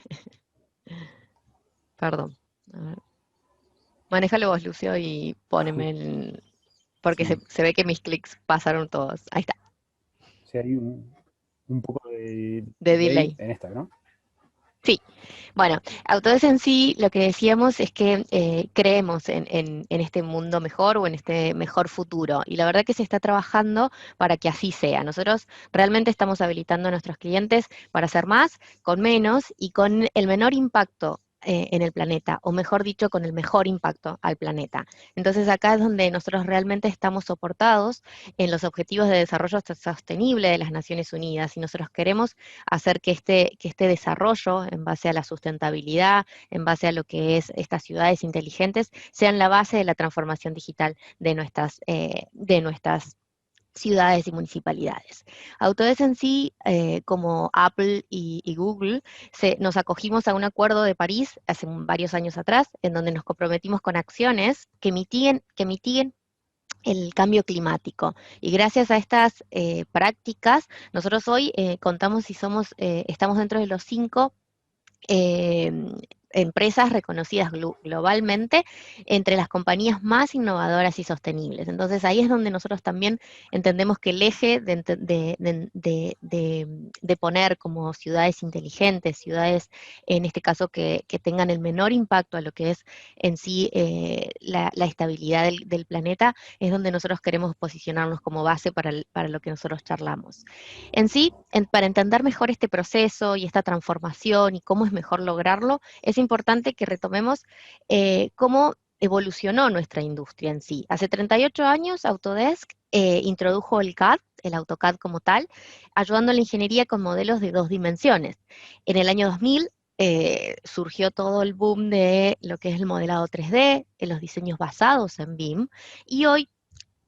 Perdón. A ver. Manéjalo vos, Lucio, y poneme el... Porque Sí. se ve que mis clics pasaron todos. Ahí está. Sí, hay un poco de Delay. en esta, ¿no? Sí. Bueno, Autodesk en sí, lo que decíamos es que creemos en este mundo mejor o en este mejor futuro. Y la verdad que se está trabajando para que así sea. Nosotros realmente estamos habilitando a nuestros clientes para hacer más, con menos y con el menor impacto en el planeta, o mejor dicho, con el mejor impacto al planeta. Entonces acá es donde nosotros realmente estamos soportados en los Objetivos de Desarrollo Sostenible de las Naciones Unidas, y nosotros queremos hacer que este desarrollo en base a la sustentabilidad, en base a lo que es estas ciudades inteligentes, sean la base de la transformación digital de nuestras ciudades y municipalidades. Autodesk en sí, como Apple y Google, nos acogimos a un acuerdo de París hace varios años atrás, en donde nos comprometimos con acciones que mitiguen el cambio climático. Y gracias a estas prácticas, nosotros hoy contamos y estamos dentro de los 5 eh, empresas reconocidas globalmente entre las compañías más innovadoras y sostenibles. Entonces ahí es donde nosotros también entendemos que el eje de poner como ciudades inteligentes, ciudades en este caso que tengan el menor impacto a lo que es en sí la estabilidad del planeta, es donde nosotros queremos posicionarnos como base para lo que nosotros charlamos. En sí, para entender mejor este proceso y esta transformación y cómo es mejor lograrlo, es importante que retomemos cómo evolucionó nuestra industria en sí. Hace 38 años Autodesk introdujo el CAD, el AutoCAD como tal, ayudando a la ingeniería con modelos de 2 dimensiones. En el año 2000 surgió todo el boom de lo que es el modelado 3D, los diseños basados en BIM, y hoy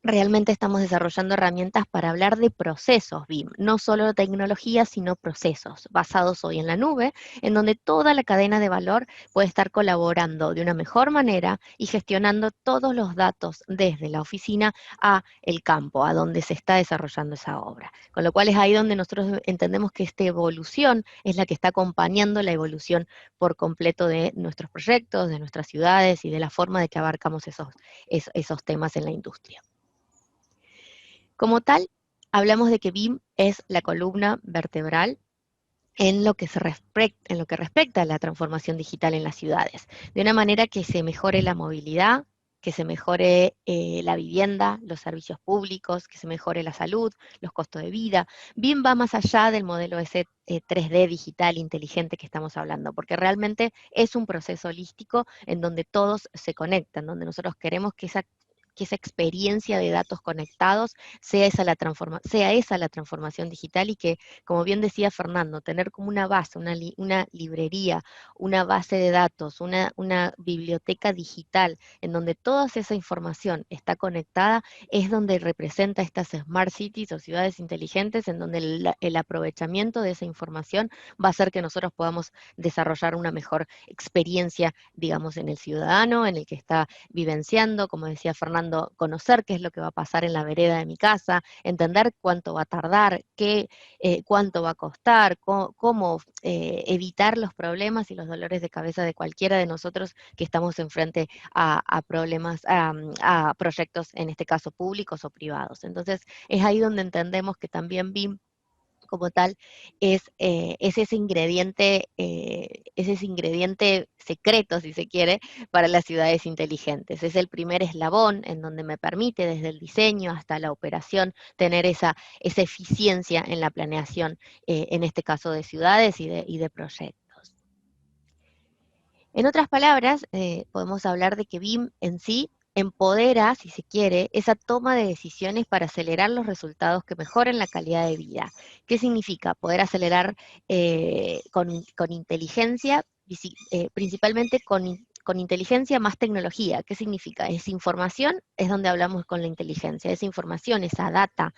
realmente estamos desarrollando herramientas para hablar de procesos BIM, no solo tecnología, sino procesos, basados hoy en la nube, en donde toda la cadena de valor puede estar colaborando de una mejor manera y gestionando todos los datos desde la oficina a el campo, a donde se está desarrollando esa obra. Con lo cual es ahí donde nosotros entendemos que esta evolución es la que está acompañando la evolución por completo de nuestros proyectos, de nuestras ciudades y de la forma de que abarcamos esos temas en la industria. Como tal, hablamos de que BIM es la columna vertebral en lo que respecta a la transformación digital en las ciudades, de una manera que se mejore la movilidad, que se mejore la vivienda, los servicios públicos, que se mejore la salud, los costos de vida. BIM va más allá del modelo ese 3D digital inteligente que estamos hablando, porque realmente es un proceso holístico en donde todos se conectan, donde nosotros queremos que esa experiencia de datos conectados sea esa la transformación digital y que, como bien decía Fernando, tener como una base, una librería, una base de datos, una biblioteca digital en donde toda esa información está conectada, es donde representa estas smart cities o ciudades inteligentes, en donde el aprovechamiento de esa información va a hacer que nosotros podamos desarrollar una mejor experiencia, digamos, en el ciudadano, en el que está vivenciando, como decía Fernando, conocer qué es lo que va a pasar en la vereda de mi casa, entender cuánto va a tardar, cuánto va a costar, cómo evitar los problemas y los dolores de cabeza de cualquiera de nosotros que estamos enfrente a problemas, a proyectos, en este caso públicos o privados. Entonces, es ahí donde entendemos que también BIM como tal es ese ingrediente secreto, si se quiere, para las ciudades inteligentes. Es el primer eslabón en donde me permite, desde el diseño hasta la operación, tener esa eficiencia en la planeación, en este caso de ciudades y de proyectos. En otras palabras, podemos hablar de que BIM en sí empodera, si se quiere, esa toma de decisiones para acelerar los resultados que mejoren la calidad de vida. ¿Qué significa? Poder acelerar con inteligencia, principalmente con inteligencia más tecnología. ¿Qué significa? Es información, es donde hablamos con la inteligencia. Esa información, esa data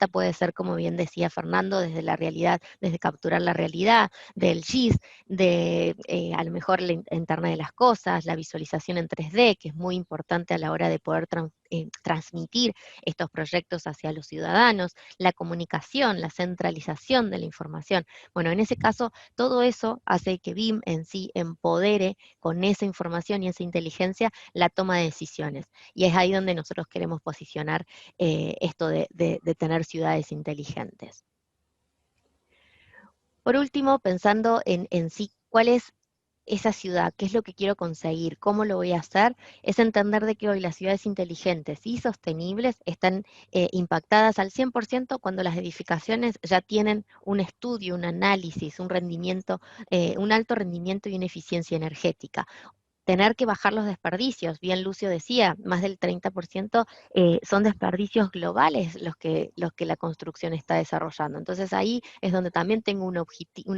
puede ser, como bien decía Fernando, desde la realidad, desde capturar la realidad, del GIS, de a lo mejor la Internet de las cosas, la visualización en 3D, que es muy importante a la hora de poder transmitir estos proyectos hacia los ciudadanos, la comunicación, la centralización de la información. Bueno, en ese caso, todo eso hace que BIM en sí empodere con esa información y esa inteligencia la toma de decisiones. Y es ahí donde nosotros queremos posicionar esto de tener ciudades inteligentes. Por último, pensando en sí, ¿cuál es esa ciudad? ¿Qué es lo que quiero conseguir? ¿Cómo lo voy a hacer? Es entender de que hoy las ciudades inteligentes y sostenibles están impactadas al 100% cuando las edificaciones ya tienen un estudio, un análisis, un rendimiento, un alto rendimiento y una eficiencia energética. Tener que bajar los desperdicios. Bien Lucio decía, más del 30% son desperdicios globales los que la construcción está desarrollando. Entonces ahí es donde también tengo un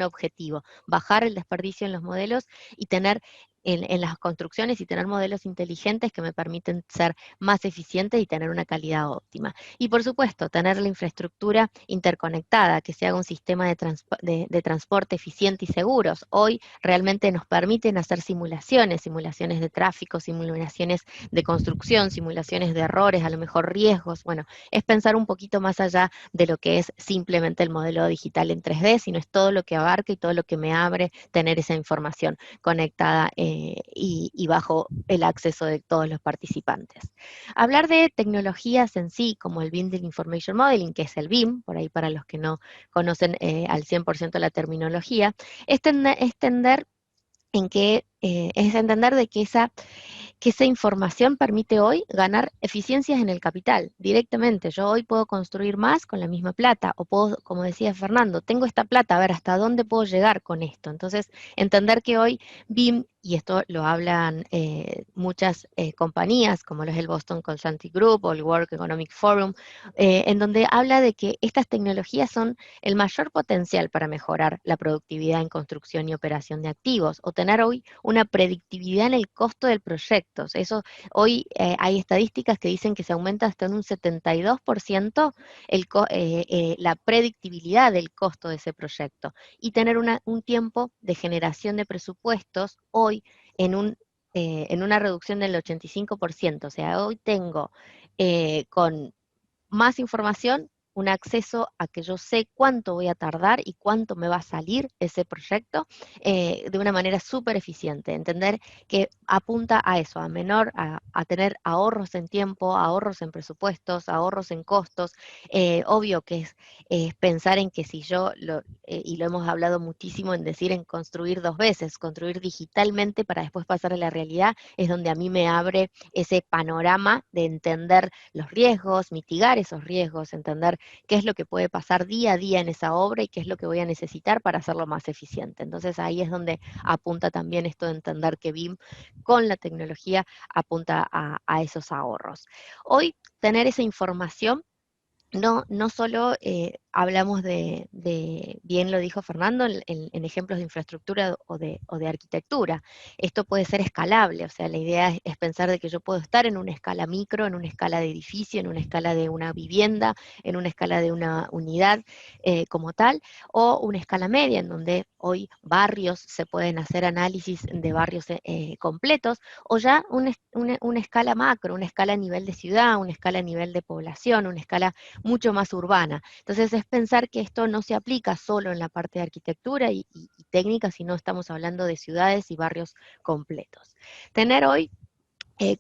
objetivo, bajar el desperdicio en los modelos y tener en las construcciones y tener modelos inteligentes que me permiten ser más eficientes y tener una calidad óptima. Y por supuesto, tener la infraestructura interconectada, que se haga un sistema de transporte eficiente y seguros. Hoy realmente nos permiten hacer simulaciones de tráfico, simulaciones de construcción, simulaciones de errores, a lo mejor riesgos. Bueno, es pensar un poquito más allá de lo que es simplemente el modelo digital en 3D, sino es todo lo que abarca y todo lo que me abre tener esa información conectada y bajo el acceso de todos los participantes. Hablar de tecnologías en sí, como el Building Information Modeling, que es el BIM, por ahí para los que no conocen al 100% la terminología, es entender de que esa información permite hoy ganar eficiencias en el capital directamente. Yo hoy puedo construir más con la misma plata, o puedo, como decía Fernando, tengo esta plata, a ver hasta dónde puedo llegar con esto. Entonces, entender que hoy BIM, y esto lo hablan muchas compañías, como lo es el Boston Consulting Group o el World Economic Forum, en donde habla de que estas tecnologías son el mayor potencial para mejorar la productividad en construcción y operación de activos, o tener hoy una predictividad en el costo del proyecto. Eso, hoy hay estadísticas que dicen que se aumenta hasta en un 72% la predictibilidad del costo de ese proyecto, y tener un tiempo de generación de presupuestos hoy en una reducción del 85%. O sea, hoy tengo con más información, un acceso a que yo sé cuánto voy a tardar y cuánto me va a salir ese proyecto de una manera súper eficiente. Entender que apunta a eso, a tener ahorros en tiempo, ahorros en presupuestos, ahorros en costos. Obvio que es pensar en que si yo, y lo hemos hablado muchísimo en decir en construir 2 veces, construir digitalmente para después pasar a la realidad, es donde a mí me abre ese panorama de entender los riesgos, mitigar esos riesgos, entender qué es lo que puede pasar día a día en esa obra y qué es lo que voy a necesitar para hacerlo más eficiente. Entonces ahí es donde apunta también esto de entender que BIM con la tecnología apunta a esos ahorros. Hoy tener esa información no solo hablamos bien lo dijo Fernando, en ejemplos de infraestructura o de arquitectura. Esto puede ser escalable, o sea, la idea es pensar de que yo puedo estar en una escala micro, en una escala de edificio, en una escala de una vivienda, en una escala de una unidad como tal, o una escala media, en donde hoy barrios se pueden hacer análisis de barrios completos, o ya una escala macro, una escala a nivel de ciudad, una escala a nivel de población, una escala mucho más urbana. Entonces es pensar que esto no se aplica solo en la parte de arquitectura y técnica, sino estamos hablando de ciudades y barrios completos. Tener hoy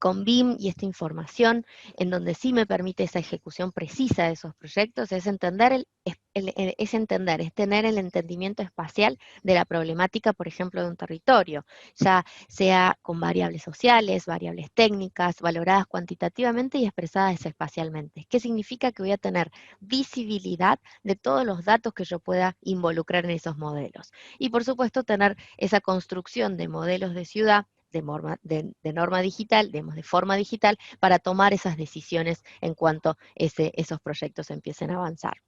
con BIM y esta información, en donde sí me permite esa ejecución precisa de esos proyectos, es entender, es tener el entendimiento espacial de la problemática, por ejemplo, de un territorio, ya sea con variables sociales, variables técnicas, valoradas cuantitativamente y expresadas espacialmente. ¿Qué significa? Que voy a tener visibilidad de todos los datos que yo pueda involucrar en esos modelos. Y por supuesto, tener esa construcción de modelos de ciudad de norma digital, de forma digital, para tomar esas decisiones en cuanto esos proyectos empiecen a avanzar.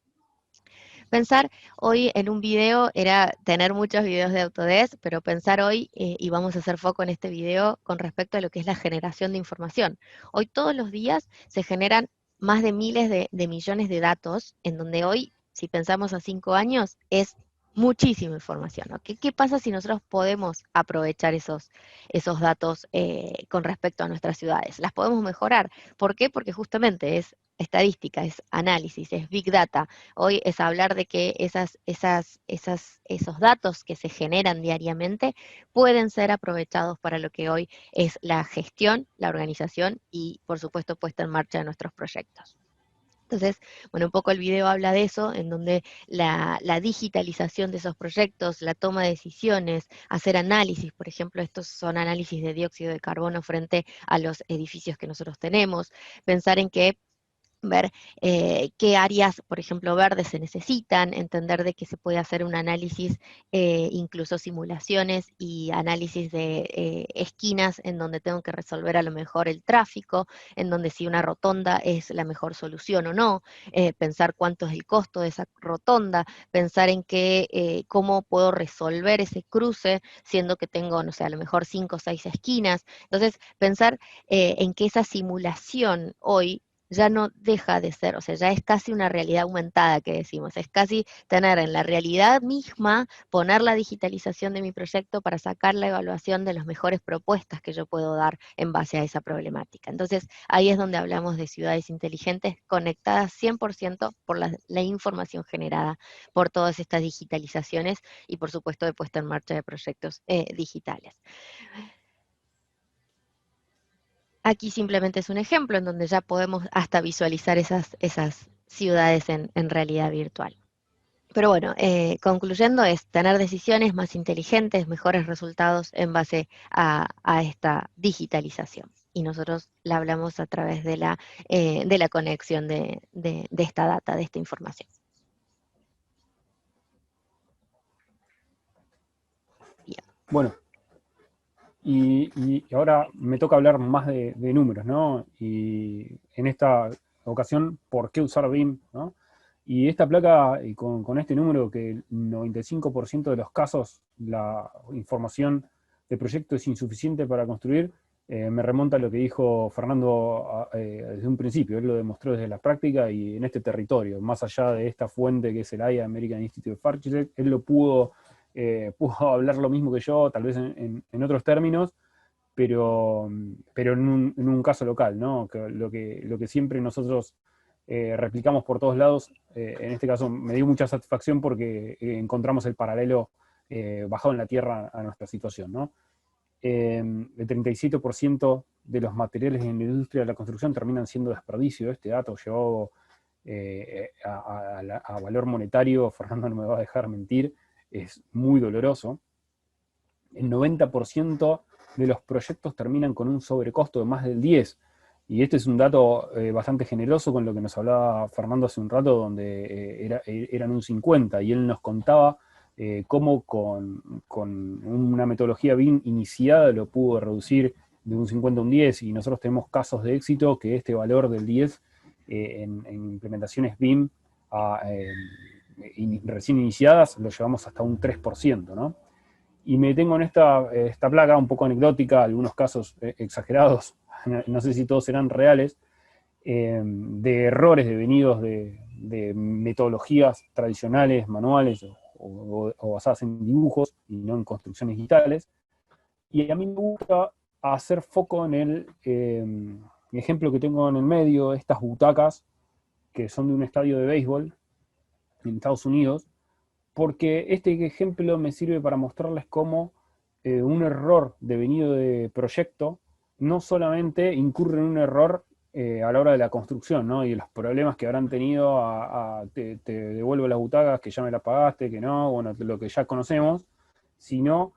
Pensar hoy en un video era tener muchos videos de Autodesk, pero pensar hoy, y vamos a hacer foco en este video, con respecto a lo que es la generación de información. Hoy todos los días se generan más de miles de millones de datos, en donde hoy, si pensamos a 5 años, es muchísima información, ¿no? ¿Qué pasa si nosotros podemos aprovechar esos datos con respecto a nuestras ciudades? Las podemos mejorar. ¿Por qué? Porque justamente es estadística, es análisis, es big data. Hoy es hablar de que esos datos que se generan diariamente pueden ser aprovechados para lo que hoy es la gestión, la organización y, por supuesto, puesta en marcha de nuestros proyectos. Entonces, bueno, un poco el video habla de eso, en donde la digitalización de esos proyectos, la toma de decisiones, hacer análisis, por ejemplo, estos son análisis de dióxido de carbono frente a los edificios que nosotros tenemos, pensar en que ver qué áreas, por ejemplo, verdes se necesitan, entender de que se puede hacer un análisis, incluso simulaciones y análisis de esquinas en donde tengo que resolver a lo mejor el tráfico, en donde si una rotonda es la mejor solución o no, pensar cuánto es el costo de esa rotonda, pensar en cómo puedo resolver ese cruce, siendo que tengo, no sé, a lo mejor 5 o 6 esquinas. Entonces, pensar en que esa simulación hoy ya no deja de ser, o sea, ya es casi una realidad aumentada que decimos, es casi tener en la realidad misma, poner la digitalización de mi proyecto para sacar la evaluación de las mejores propuestas que yo puedo dar en base a esa problemática. Entonces, ahí es donde hablamos de ciudades inteligentes conectadas 100% por la información generada por todas estas digitalizaciones y, por supuesto, de puesta en marcha de proyectos digitales. Aquí simplemente es un ejemplo en donde ya podemos hasta visualizar esas ciudades en realidad virtual. Pero bueno, concluyendo es tener decisiones más inteligentes, mejores resultados en base a esta digitalización. Y nosotros la hablamos a través de la conexión de esta data, de esta información. Bien. Bueno, y ahora me toca hablar más de números, ¿no? Y en esta ocasión, ¿por qué usar BIM, ¿no? Y esta placa, y con este número, que el 95% de los casos la información de proyecto es insuficiente para construir, me remonta a lo que dijo Fernando desde un principio. Él lo demostró desde la práctica y en este territorio, más allá de esta fuente que es el AIA, American Institute of Architects, él lo pudo hablar lo mismo que yo, tal vez en otros términos, pero en un caso local, ¿no? Lo que siempre nosotros replicamos por todos lados. En este caso me dio mucha satisfacción porque encontramos el paralelo bajado en la tierra a nuestra situación, ¿no? El 37% de los materiales en la industria de la construcción terminan siendo desperdicio. Este dato llevado a valor monetario, Fernando no me va a dejar mentir, es muy doloroso. El 90% de los proyectos terminan con un sobrecosto de más del 10%. Y este es un dato bastante generoso con lo que nos hablaba Fernando hace un rato, donde eran un 50%, y él nos contaba cómo con una metodología BIM iniciada lo pudo reducir de un 50 a un 10, y nosotros tenemos casos de éxito que este valor del 10 en implementaciones BIM recién iniciadas lo llevamos hasta un 3%, ¿no? Y me detengo en esta placa un poco anecdótica, algunos casos exagerados, no sé si todos serán reales, de errores devenidos de metodologías tradicionales, manuales o basadas en dibujos y no en construcciones digitales. Y a mí me gusta hacer foco en el ejemplo que tengo en el medio, estas butacas que son de un estadio de béisbol en Estados Unidos, porque este ejemplo me sirve para mostrarles cómo un error devenido de proyecto no solamente incurre en un error a la hora de la construcción, ¿no? Y los problemas que habrán tenido te devuelvo las butacas, que ya me las pagaste, que no, bueno, lo que ya conocemos, sino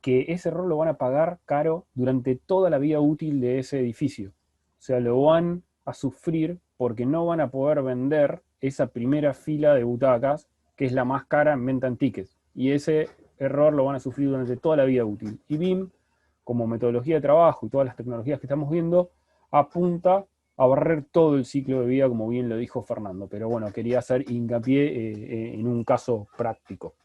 que ese error lo van a pagar caro durante toda la vida útil de ese edificio. O sea, lo van a sufrir porque no van a poder vender esa primera fila de butacas, que es la más cara en venta en tickets. Y ese error lo van a sufrir durante toda la vida útil. Y BIM, como metodología de trabajo y todas las tecnologías que estamos viendo, apunta a barrer todo el ciclo de vida, como bien lo dijo Fernando. Pero bueno, quería hacer hincapié en un caso práctico.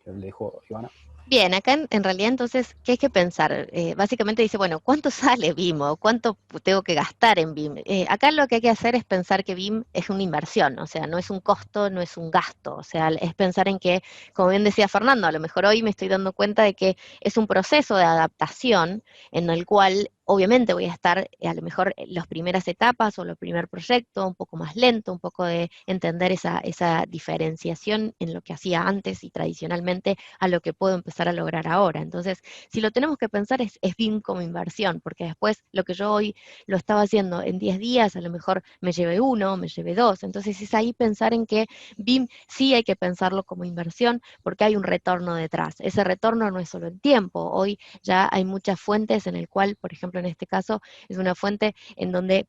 Le dejo, Ivana. Bien, acá en realidad entonces, ¿qué hay que pensar? Básicamente dice, bueno, ¿cuánto sale BIM o cuánto tengo que gastar en BIM? Acá lo que hay que hacer es pensar que BIM es una inversión, o sea, no es un costo, no es un gasto, o sea, es pensar en que, como bien decía Fernando, a lo mejor hoy me estoy dando cuenta de que es un proceso de adaptación en el cual obviamente voy a estar a lo mejor en las primeras etapas o el primer proyecto un poco más lento, un poco de entender esa diferenciación en lo que hacía antes y tradicionalmente a lo que puedo empezar a lograr ahora. Entonces, si lo tenemos que pensar es BIM como inversión, porque después lo que yo hoy lo estaba haciendo en 10 días, a lo mejor me llevé 1, me llevé 2. Entonces es ahí pensar en que BIM sí hay que pensarlo como inversión porque hay un retorno detrás. Ese retorno no es solo en tiempo. Hoy ya hay muchas fuentes en el cual, por ejemplo, en este caso, es una fuente en donde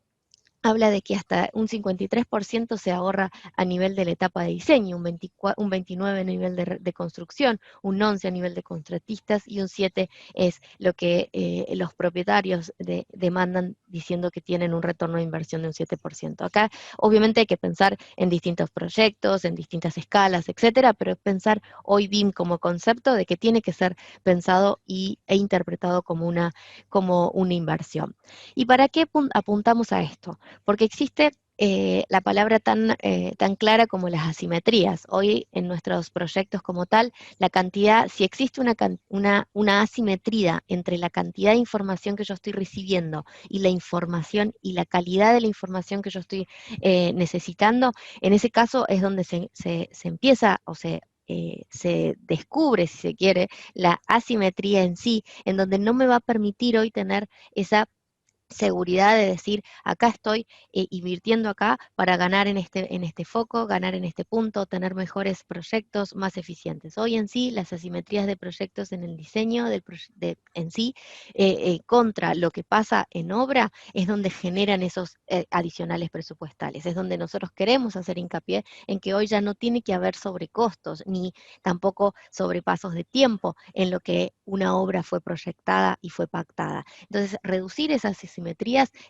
habla de que hasta un 53% se ahorra a nivel de la etapa de diseño, un 29% a nivel de construcción, un 11% a nivel de contratistas y un 7% es lo que los propietarios demandan diciendo que tienen un retorno de inversión de un 7%. Acá obviamente hay que pensar en distintos proyectos, en distintas escalas, etcétera, pero pensar hoy BIM como concepto de que tiene que ser pensado e interpretado como una inversión. ¿Y para qué apuntamos a esto? Porque existe la palabra tan clara como las asimetrías. Hoy en nuestros proyectos como tal, la cantidad, si existe una asimetría entre la cantidad de información que yo estoy recibiendo y la información y la calidad de la información que yo estoy necesitando, en ese caso es donde se empieza o se descubre, si se quiere, la asimetría en sí, en donde no me va a permitir hoy tener esa seguridad de decir, acá estoy invirtiendo acá para ganar en este foco, ganar en este punto, tener mejores proyectos más eficientes. Hoy en sí, las asimetrías de proyectos en el diseño en sí, contra lo que pasa en obra, es donde generan esos adicionales presupuestales. Es donde nosotros queremos hacer hincapié en que hoy ya no tiene que haber sobrecostos, ni tampoco sobrepasos de tiempo en lo que una obra fue proyectada y fue pactada. Entonces, reducir esas asimetrías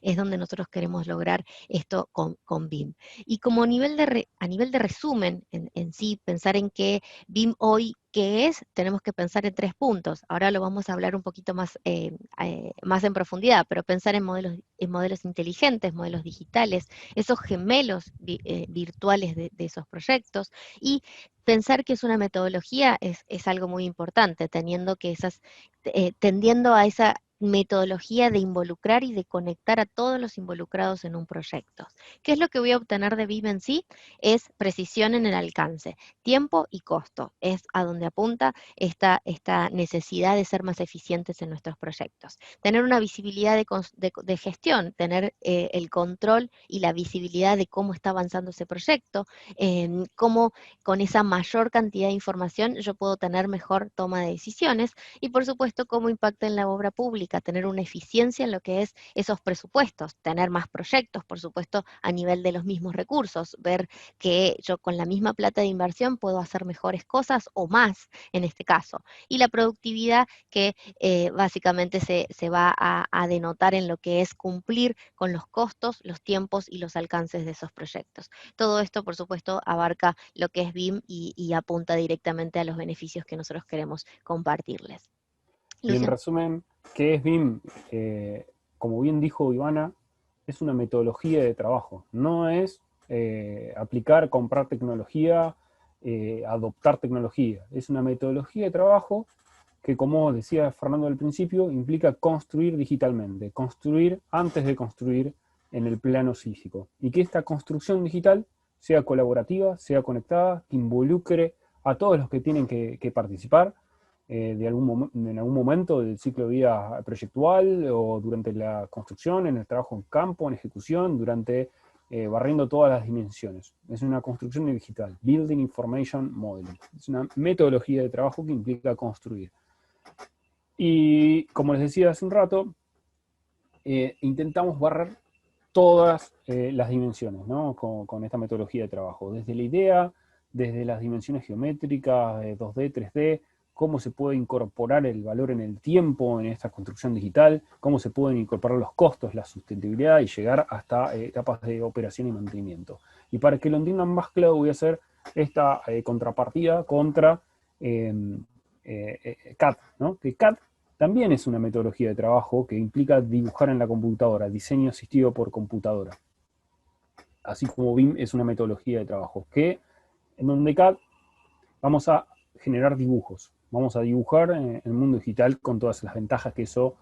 es donde nosotros queremos lograr esto con BIM. Y como a nivel de resumen en sí, pensar en que BIM hoy, ¿qué es? Tenemos que pensar en 3 puntos. Ahora lo vamos a hablar un poquito más en profundidad, pero pensar en modelos inteligentes, modelos digitales, esos gemelos virtuales de esos proyectos, y pensar que es una metodología es algo muy importante, tendiendo a esa metodología de involucrar y de conectar a todos los involucrados en un proyecto. ¿Qué es lo que voy a obtener de BIM en sí? Es precisión en el alcance, tiempo y costo. Es a donde apunta esta necesidad de ser más eficientes en nuestros proyectos. Tener una visibilidad de gestión, tener el control y la visibilidad de cómo está avanzando ese proyecto, cómo con esa mayor cantidad de información yo puedo tener mejor toma de decisiones y por supuesto cómo impacta en la obra pública, tener una eficiencia en lo que es esos presupuestos, tener más proyectos, por supuesto, a nivel de los mismos recursos, ver que yo con la misma plata de inversión puedo hacer mejores cosas o más en este caso. Y la productividad que básicamente se va a denotar en lo que es cumplir con los costos, los tiempos y los alcances de esos proyectos. Todo esto, por supuesto, abarca lo que es BIM y apunta directamente a los beneficios que nosotros queremos compartirles. Y en Luciano. resumen, ¿qué es BIM? Como bien dijo Ivana, es una metodología de trabajo. No es aplicar, comprar tecnología, adoptar tecnología. Es una metodología de trabajo que, como decía Fernando al principio, implica construir digitalmente, construir antes de construir en el plano físico. Y que esta construcción digital sea colaborativa, sea conectada, que involucre a todos los que tienen que participar en algún momento del ciclo de vida proyectual o durante la construcción, en el trabajo en campo, en ejecución, durante barriendo todas las dimensiones. Es una construcción digital, Building Information Modeling. Es una metodología de trabajo que implica construir. Y como les decía hace un rato, intentamos barrer todas las dimensiones, ¿no? Con esta metodología de trabajo. Desde la idea, desde las dimensiones geométricas, 2D, 3D, cómo se puede incorporar el valor en el tiempo en esta construcción digital, cómo se pueden incorporar los costos, la sustentabilidad y llegar hasta etapas de operación y mantenimiento. Y para que lo entiendan más claro voy a hacer esta contrapartida contra CAD, ¿no? Que CAD también es una metodología de trabajo que implica dibujar en la computadora, diseño asistido por computadora. Así como BIM es una metodología de trabajo, que en donde CAD vamos a generar dibujos. Vamos a dibujar en el mundo digital con todas las ventajas que eso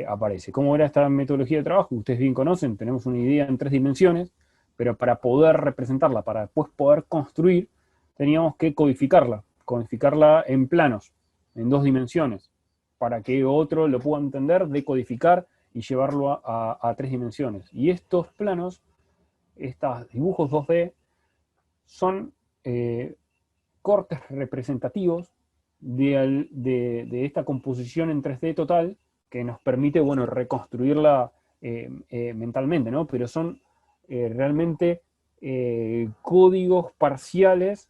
aparece. ¿Cómo era esta metodología de trabajo? Ustedes bien conocen, tenemos una idea en 3 dimensiones, pero para poder representarla, para después poder construir, teníamos que codificarla en planos, en 2 dimensiones, para que otro lo pueda entender, decodificar y llevarlo a 3 dimensiones. Y estos planos, estos dibujos 2D, son cortes representativos de esta composición en 3D total que nos permite, bueno, reconstruirla mentalmente, ¿no? Pero son realmente códigos parciales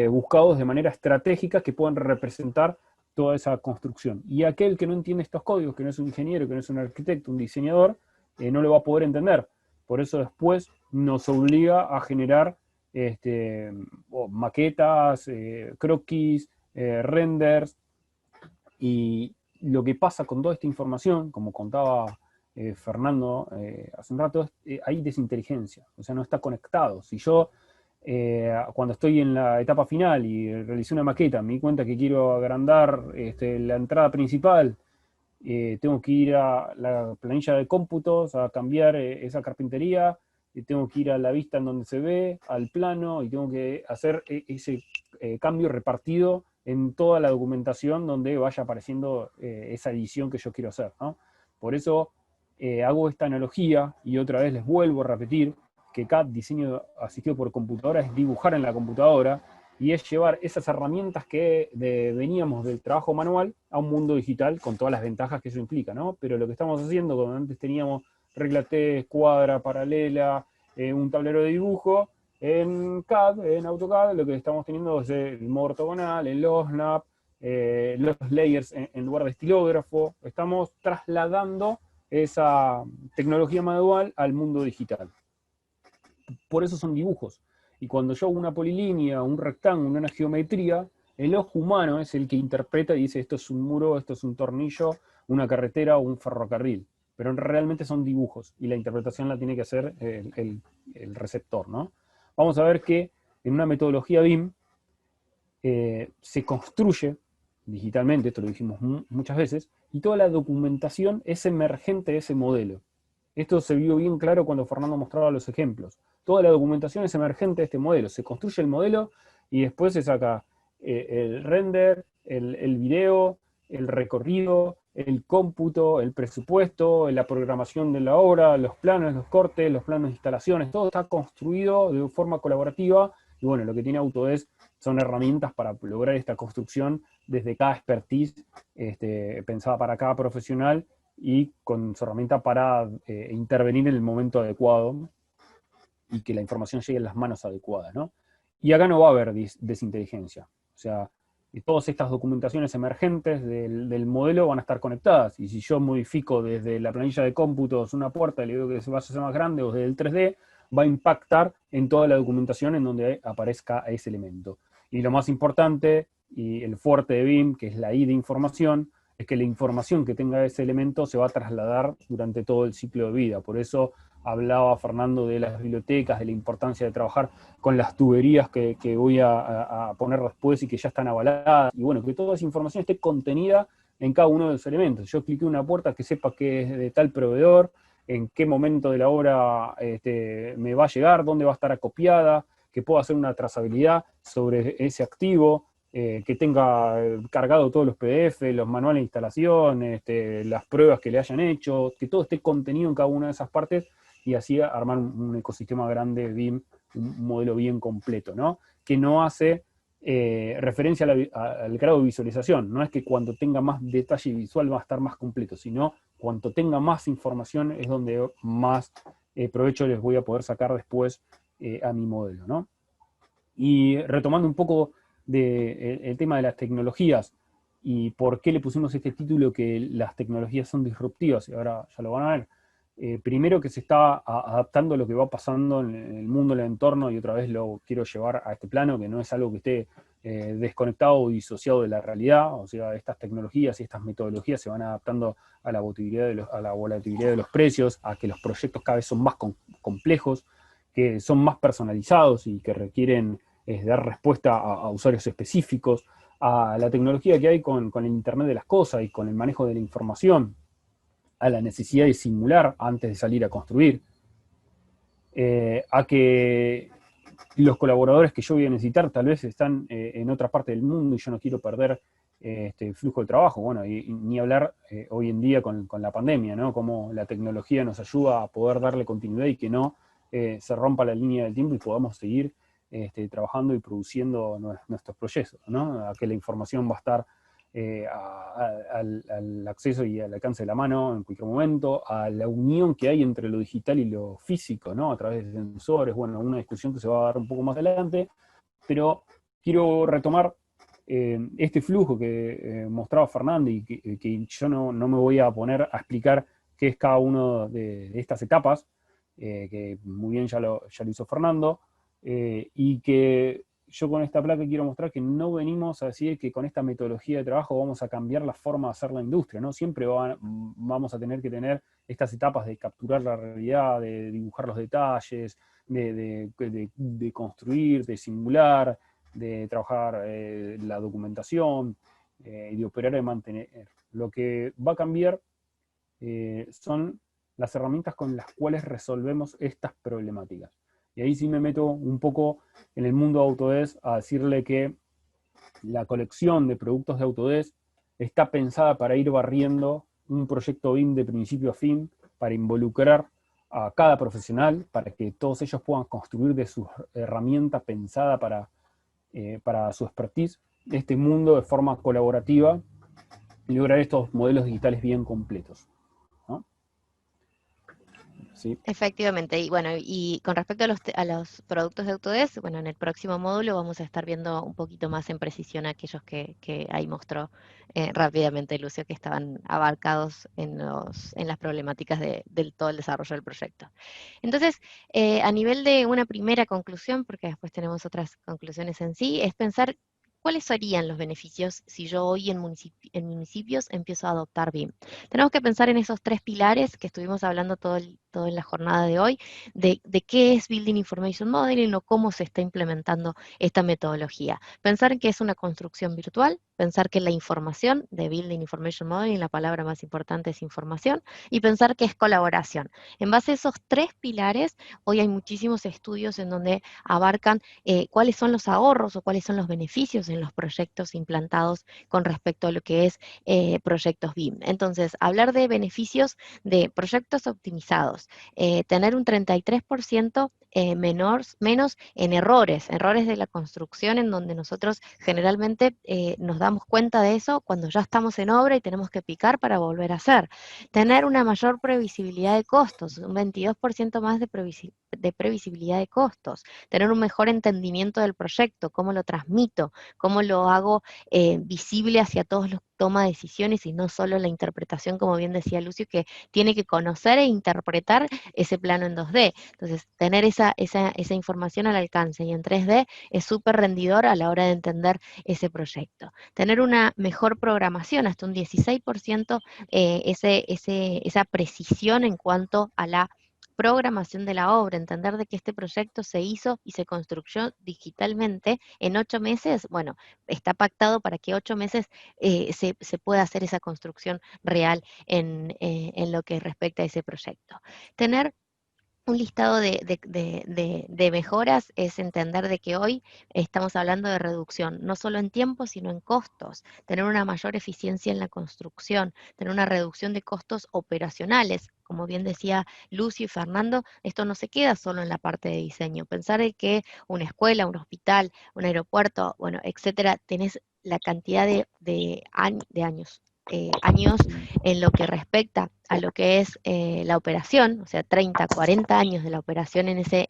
buscados de manera estratégica que puedan representar toda esa construcción. Y aquel que no entiende estos códigos, que no es un ingeniero, que no es un arquitecto, un diseñador, no lo va a poder entender. Por eso después nos obliga a generar maquetas, croquis, renders, y lo que pasa con toda esta información, como contaba Fernando hace un rato, hay desinteligencia, o sea, no está conectado. Si yo, cuando estoy en la etapa final y realicé una maqueta, me di cuenta que quiero agrandar la entrada principal, tengo que ir a la planilla de cómputos a cambiar esa carpintería, tengo que ir a la vista en donde se ve, al plano, y tengo que hacer ese cambio repartido en toda la documentación donde vaya apareciendo esa edición que yo quiero hacer, ¿no? Por eso hago esta analogía, y otra vez les vuelvo a repetir, que CAD, diseño asistido por computadora, es dibujar en la computadora, y es llevar esas herramientas que veníamos del trabajo manual a un mundo digital con todas las ventajas que eso implica, ¿no? Pero lo que estamos haciendo, cuando antes teníamos regla T, escuadra, paralela, un tablero de dibujo, en CAD, en AutoCAD, lo que estamos teniendo es el modo ortogonal, el OSNAP, los layers en lugar de estilógrafo. Estamos trasladando esa tecnología manual al mundo digital. Por eso son dibujos. Y cuando yo hago una polilínea, un rectángulo, una geometría, el ojo humano es el que interpreta y dice esto es un muro, esto es un tornillo, una carretera o un ferrocarril. Pero realmente son dibujos y la interpretación la tiene que hacer el receptor, ¿no? Vamos a ver que en una metodología BIM se construye digitalmente, esto lo dijimos muchas veces, y toda la documentación es emergente de ese modelo. Esto se vio bien claro cuando Fernando mostraba los ejemplos. Toda la documentación es emergente de este modelo. Se construye el modelo y después se saca el render, el video, el recorrido, el cómputo, el presupuesto, la programación de la obra, los planos, los cortes, los planos de instalaciones, todo está construido de forma colaborativa. Y bueno, lo que tiene Autodesk son herramientas para lograr esta construcción desde cada expertise pensada para cada profesional y con su herramienta para intervenir en el momento adecuado y que la información llegue en las manos adecuadas, ¿no? Y acá no va a haber desinteligencia. O sea, todas estas documentaciones emergentes del modelo van a estar conectadas. Y si yo modifico desde la planilla de cómputos una puerta y le digo que se va a hacer más grande o desde el 3D, va a impactar en toda la documentación en donde aparezca ese elemento. Y lo más importante, y el fuerte de BIM, que es la I de información, es que la información que tenga ese elemento se va a trasladar durante todo el ciclo de vida. Por eso hablaba Fernando de las bibliotecas, de la importancia de trabajar con las tuberías que voy a poner después y que ya están avaladas. Y bueno, que toda esa información esté contenida en cada uno de los elementos. Yo cliqué una puerta que sepa que es de tal proveedor, en qué momento de la obra me va a llegar, dónde va a estar acopiada, que pueda hacer una trazabilidad sobre ese activo, que tenga cargado todos los PDF, los manuales de instalación, las pruebas que le hayan hecho, que todo esté contenido en cada una de esas partes y así armar un ecosistema grande BIM, un modelo bien completo, ¿no? Que no hace referencia al grado de visualización. No es que cuando tenga más detalle visual va a estar más completo, sino cuanto tenga más información es donde más provecho les voy a poder sacar después a mi modelo, ¿no? Y retomando un poco el tema de las tecnologías y por qué le pusimos este título que las tecnologías son disruptivas, y ahora ya lo van a ver. Primero que se está adaptando a lo que va pasando en el mundo, en el entorno, y otra vez lo quiero llevar a este plano, que no es algo que esté desconectado o disociado de la realidad. O sea, estas tecnologías y estas metodologías se van adaptando a la volatilidad de los precios, a que los proyectos cada vez son más complejos, que son más personalizados y que requieren dar respuesta a usuarios específicos, a la tecnología que hay con el Internet de las cosas y con el manejo de la información, a la necesidad de simular antes de salir a construir, a que los colaboradores que yo voy a necesitar tal vez están en otra parte del mundo y yo no quiero perder el flujo de trabajo. Bueno, y ni hablar hoy en día con la pandemia, ¿no? Cómo la tecnología nos ayuda a poder darle continuidad y que no se rompa la línea del tiempo y podamos seguir trabajando y produciendo nuestros proyectos, ¿no? A que la información va a estar al acceso y al alcance de la mano en cualquier momento, a la unión que hay entre lo digital y lo físico, ¿no? A través de sensores, bueno, una discusión que se va a dar un poco más adelante, pero quiero retomar este flujo que mostraba Fernando y que yo no me voy a poner a explicar qué es cada una de estas etapas, que muy bien ya lo hizo Fernando, y que yo con esta placa quiero mostrar que no venimos a decir que con esta metodología de trabajo vamos a cambiar la forma de hacer la industria, ¿no? Siempre vamos a tener que tener estas etapas de capturar la realidad, de dibujar los detalles, de construir, de simular, de trabajar la documentación, y de operar y mantener. Lo que va a cambiar son las herramientas con las cuales resolvemos estas problemáticas. Y ahí sí me meto un poco en el mundo de Autodesk a decirle que la colección de productos de Autodesk está pensada para ir barriendo un proyecto BIM de principio a fin, para involucrar a cada profesional, para que todos ellos puedan construir de sus herramientas pensada para su expertise este mundo de forma colaborativa y lograr estos modelos digitales bien completos, ¿no? Sí. Efectivamente, y bueno, y con respecto a los productos de Autodesk, bueno, en el próximo módulo vamos a estar viendo un poquito más en precisión aquellos que ahí mostró rápidamente Lucio, que estaban abarcados en las problemáticas del todo el desarrollo del proyecto. Entonces, a nivel de una primera conclusión, porque después tenemos otras conclusiones en sí, es pensar cuáles serían los beneficios si yo hoy en municipios empiezo a adoptar BIM. Tenemos que pensar en esos tres pilares que estuvimos hablando todo todo en la jornada de hoy, de qué es Building Information Modeling o cómo se está implementando esta metodología. Pensar que es una construcción virtual, pensar que la información de Building Information Modeling, la palabra más importante es información, y pensar que es colaboración. En base a esos tres pilares, hoy hay muchísimos estudios en donde abarcan cuáles son los ahorros o cuáles son los beneficios en los proyectos implantados con respecto a lo que es proyectos BIM. Entonces, hablar de beneficios de proyectos optimizados, tener un 33% menos en errores de la construcción, en donde nosotros generalmente nos damos cuenta de eso cuando ya estamos en obra y tenemos que picar para volver a hacer. Tener una mayor previsibilidad de costos, un 22% más de previsibilidad de costos. Tener un mejor entendimiento del proyecto, cómo lo transmito, cómo lo hago visible hacia todos los que toman decisiones y no solo la interpretación, como bien decía Lucio, que tiene que conocer e interpretar ese plano en 2D. Entonces, tener esa información al alcance y en 3D es súper rendidor a la hora de entender ese proyecto. Tener una mejor programación, hasta un 16%, esa precisión en cuanto a la programación de la obra, entender de que este proyecto se hizo y se construyó digitalmente en 8 meses, bueno, está pactado para que 8 meses se pueda hacer esa construcción real en lo que respecta a ese proyecto. Tener un listado de mejoras es entender de que hoy estamos hablando de reducción, no solo en tiempo, sino en costos, tener una mayor eficiencia en la construcción, tener una reducción de costos operacionales. Como bien decía Lucio y Fernando, esto no se queda solo en la parte de diseño. Pensar en que una escuela, un hospital, un aeropuerto, bueno, etcétera, tenés la cantidad de años en lo que respecta a lo que es la operación, o sea, 30, 40 años de la operación en ese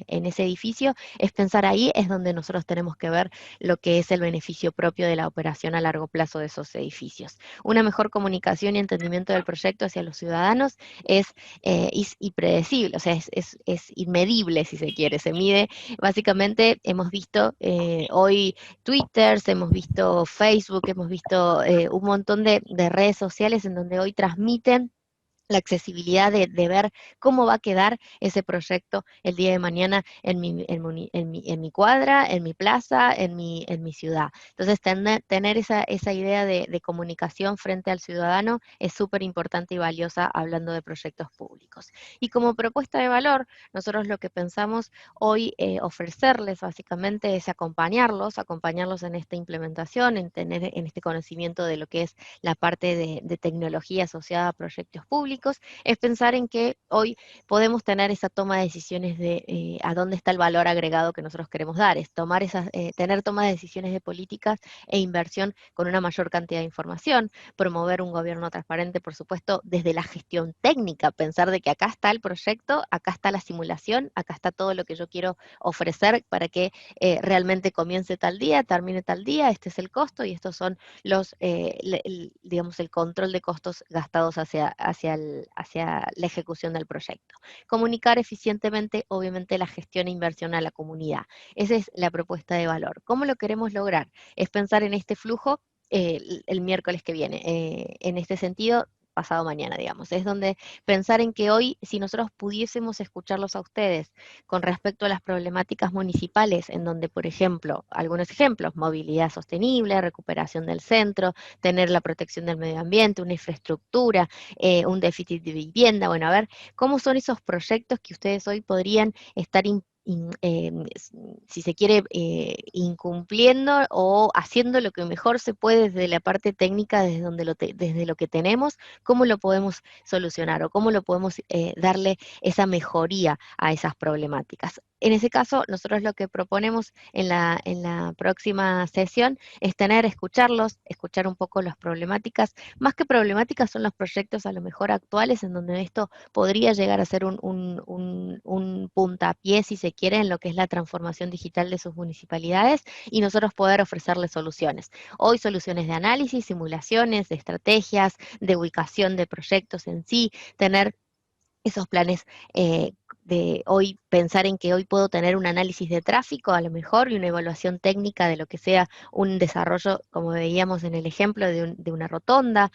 edificio, es pensar ahí es donde nosotros tenemos que ver lo que es el beneficio propio de la operación a largo plazo de esos edificios. Una mejor comunicación y entendimiento del proyecto hacia los ciudadanos es impredecible, o sea, es inmedible si se quiere, se mide, básicamente hemos visto hoy Twitter, hemos visto Facebook, hemos visto un montón de redes sociales en donde hoy transmiten la accesibilidad de ver cómo va a quedar ese proyecto el día de mañana en mi cuadra, en mi plaza, en mi ciudad. Entonces, tener esa idea de comunicación frente al ciudadano es súper importante y valiosa hablando de proyectos públicos. Y como propuesta de valor, nosotros lo que pensamos hoy ofrecerles básicamente es acompañarlos en esta implementación, en este conocimiento de lo que es la parte de tecnología asociada a proyectos públicos, es pensar en que hoy podemos tener esa toma de decisiones de a dónde está el valor agregado que nosotros queremos dar, es tener toma de decisiones de políticas e inversión con una mayor cantidad de información, promover un gobierno transparente, por supuesto, desde la gestión técnica, pensar de que acá está el proyecto, acá está la simulación, acá está todo lo que yo quiero ofrecer para que realmente comience tal día, termine tal día, este es el costo y estos son los, digamos, el control de costos gastados hacia la ejecución del proyecto. Comunicar eficientemente, obviamente, la gestión e inversión a la comunidad. Esa es la propuesta de valor. ¿Cómo lo queremos lograr? Es pensar en este flujo el miércoles que viene. En este sentido, pasado mañana, digamos. Es donde pensar en que hoy, si nosotros pudiésemos escucharlos a ustedes con respecto a las problemáticas municipales, en donde, por ejemplo, algunos ejemplos, movilidad sostenible, recuperación del centro, tener la protección del medio ambiente, una infraestructura, un déficit de vivienda, bueno, a ver, ¿cómo son esos proyectos que ustedes hoy podrían estar si se quiere, incumpliendo o haciendo lo que mejor se puede desde la parte técnica, desde lo que tenemos, cómo lo podemos solucionar o cómo lo podemos darle esa mejoría a esas problemáticas? En ese caso, nosotros lo que proponemos en la próxima sesión es escucharlos, escuchar un poco las problemáticas. Más que problemáticas son los proyectos a lo mejor actuales en donde esto podría llegar a ser un puntapié, si se quiere, en lo que es la transformación digital de sus municipalidades y nosotros poder ofrecerles soluciones. Hoy soluciones de análisis, simulaciones, de estrategias, de ubicación de proyectos en sí, tener esos planes de hoy pensar en que hoy puedo tener un análisis de tráfico a lo mejor y una evaluación técnica de lo que sea un desarrollo, como veíamos en el ejemplo de una rotonda,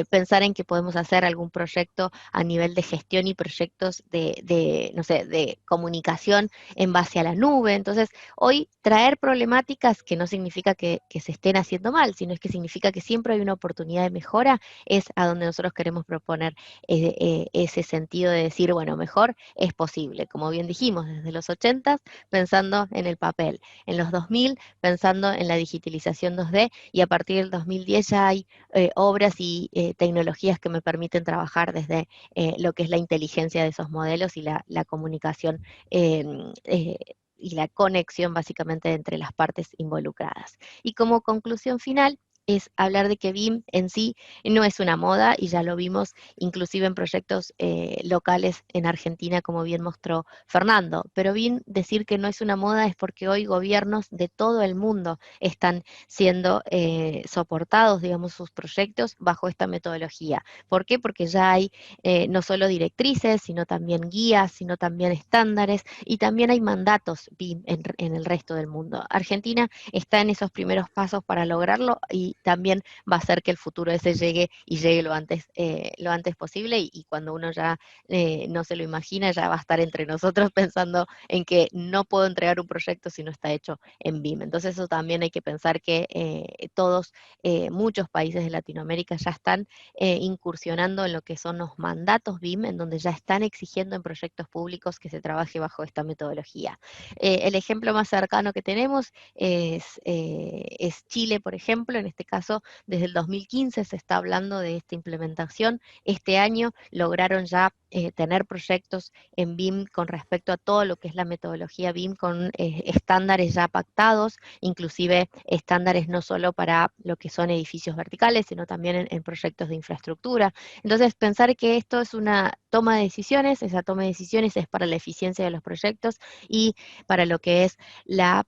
pensar en que podemos hacer algún proyecto a nivel de gestión y proyectos no sé, de comunicación en base a la nube. Entonces, hoy traer problemáticas que no significa que se estén haciendo mal, sino es que significa que siempre hay una oportunidad de mejora, es a donde nosotros queremos proponer ese sentido de decir, bueno, mejor es posible. Como bien dijimos, desde los 80 pensando en el papel, en los 2000 pensando en la digitalización 2D y a partir del 2010 ya hay obras y tecnologías que me permiten trabajar desde lo que es la inteligencia de esos modelos y la comunicación eh, eh, y la conexión básicamente entre las partes involucradas. Y como conclusión final, es hablar de que BIM en sí no es una moda y ya lo vimos inclusive en proyectos locales en Argentina, como bien mostró Fernando. Pero BIM decir que no es una moda es porque hoy gobiernos de todo el mundo están siendo soportados, digamos, sus proyectos bajo esta metodología. ¿Por qué? Porque ya hay no solo directrices, sino también guías, sino también estándares y también hay mandatos BIM en el resto del mundo. Argentina está en esos primeros pasos para lograrlo y también va a hacer que el futuro ese llegue y llegue lo antes posible y cuando uno ya no se lo imagina, ya va a estar entre nosotros pensando en que no puedo entregar un proyecto si no está hecho en BIM. Entonces eso también hay que pensar que muchos países de Latinoamérica ya están incursionando en lo que son los mandatos BIM, en donde ya están exigiendo en proyectos públicos que se trabaje bajo esta metodología. El ejemplo más cercano que tenemos es Chile, por ejemplo. En este caso, desde el 2015 se está hablando de esta implementación. Este año lograron ya tener proyectos en BIM con respecto a todo lo que es la metodología BIM con estándares ya pactados, inclusive estándares no solo para lo que son edificios verticales, sino también en proyectos de infraestructura. Entonces, pensar que esto es una toma de decisiones, esa toma de decisiones es para la eficiencia de los proyectos y para lo que es la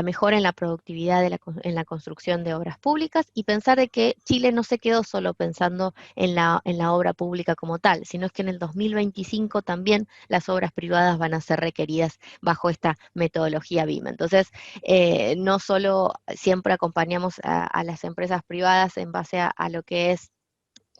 mejora en la productividad en la construcción de obras públicas y pensar de que Chile no se quedó solo pensando en la obra pública como tal, sino es que en el 2025 también las obras privadas van a ser requeridas bajo esta metodología BIM. Entonces, no solo siempre acompañamos a las empresas privadas en base a lo que es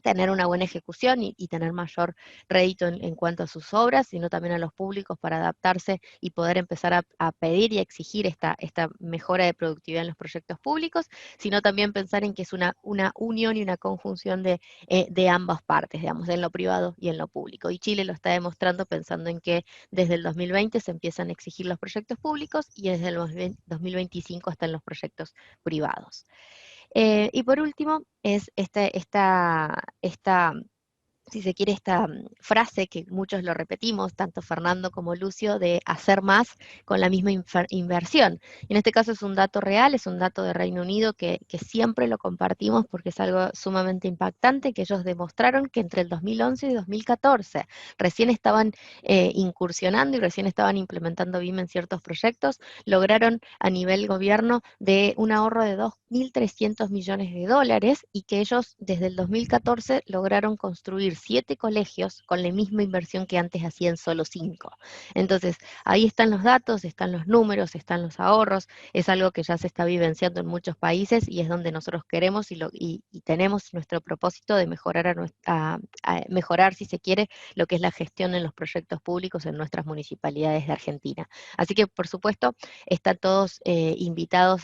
tener una buena ejecución y tener mayor rédito en cuanto a sus obras, sino también a los públicos para adaptarse y poder empezar a pedir y a exigir esta mejora de productividad en los proyectos públicos, sino también pensar en que es una unión y una conjunción de ambas partes, digamos, en lo privado y en lo público. Y Chile lo está demostrando pensando en que desde el 2020 se empiezan a exigir los proyectos públicos y desde el 2025 hasta en los proyectos privados. Y por último, es si se quiere, esta frase que muchos lo repetimos, tanto Fernando como Lucio, de hacer más con la misma inversión. En este caso es un dato real, es un dato de Reino Unido que siempre lo compartimos porque es algo sumamente impactante, que ellos demostraron que entre el 2011 y 2014 recién estaban incursionando y recién estaban implementando BIM en ciertos proyectos, lograron a nivel gobierno de un ahorro de 2.300 millones de dólares y que ellos desde el 2014 lograron construir 7 colegios con la misma inversión que antes hacían solo 5. Entonces, ahí están los datos, están los números, están los ahorros, es algo que ya se está vivenciando en muchos países y es donde nosotros queremos y tenemos nuestro propósito de mejorar, mejorar, si se quiere, lo que es la gestión en los proyectos públicos en nuestras municipalidades de Argentina. Así que, por supuesto, están todos invitados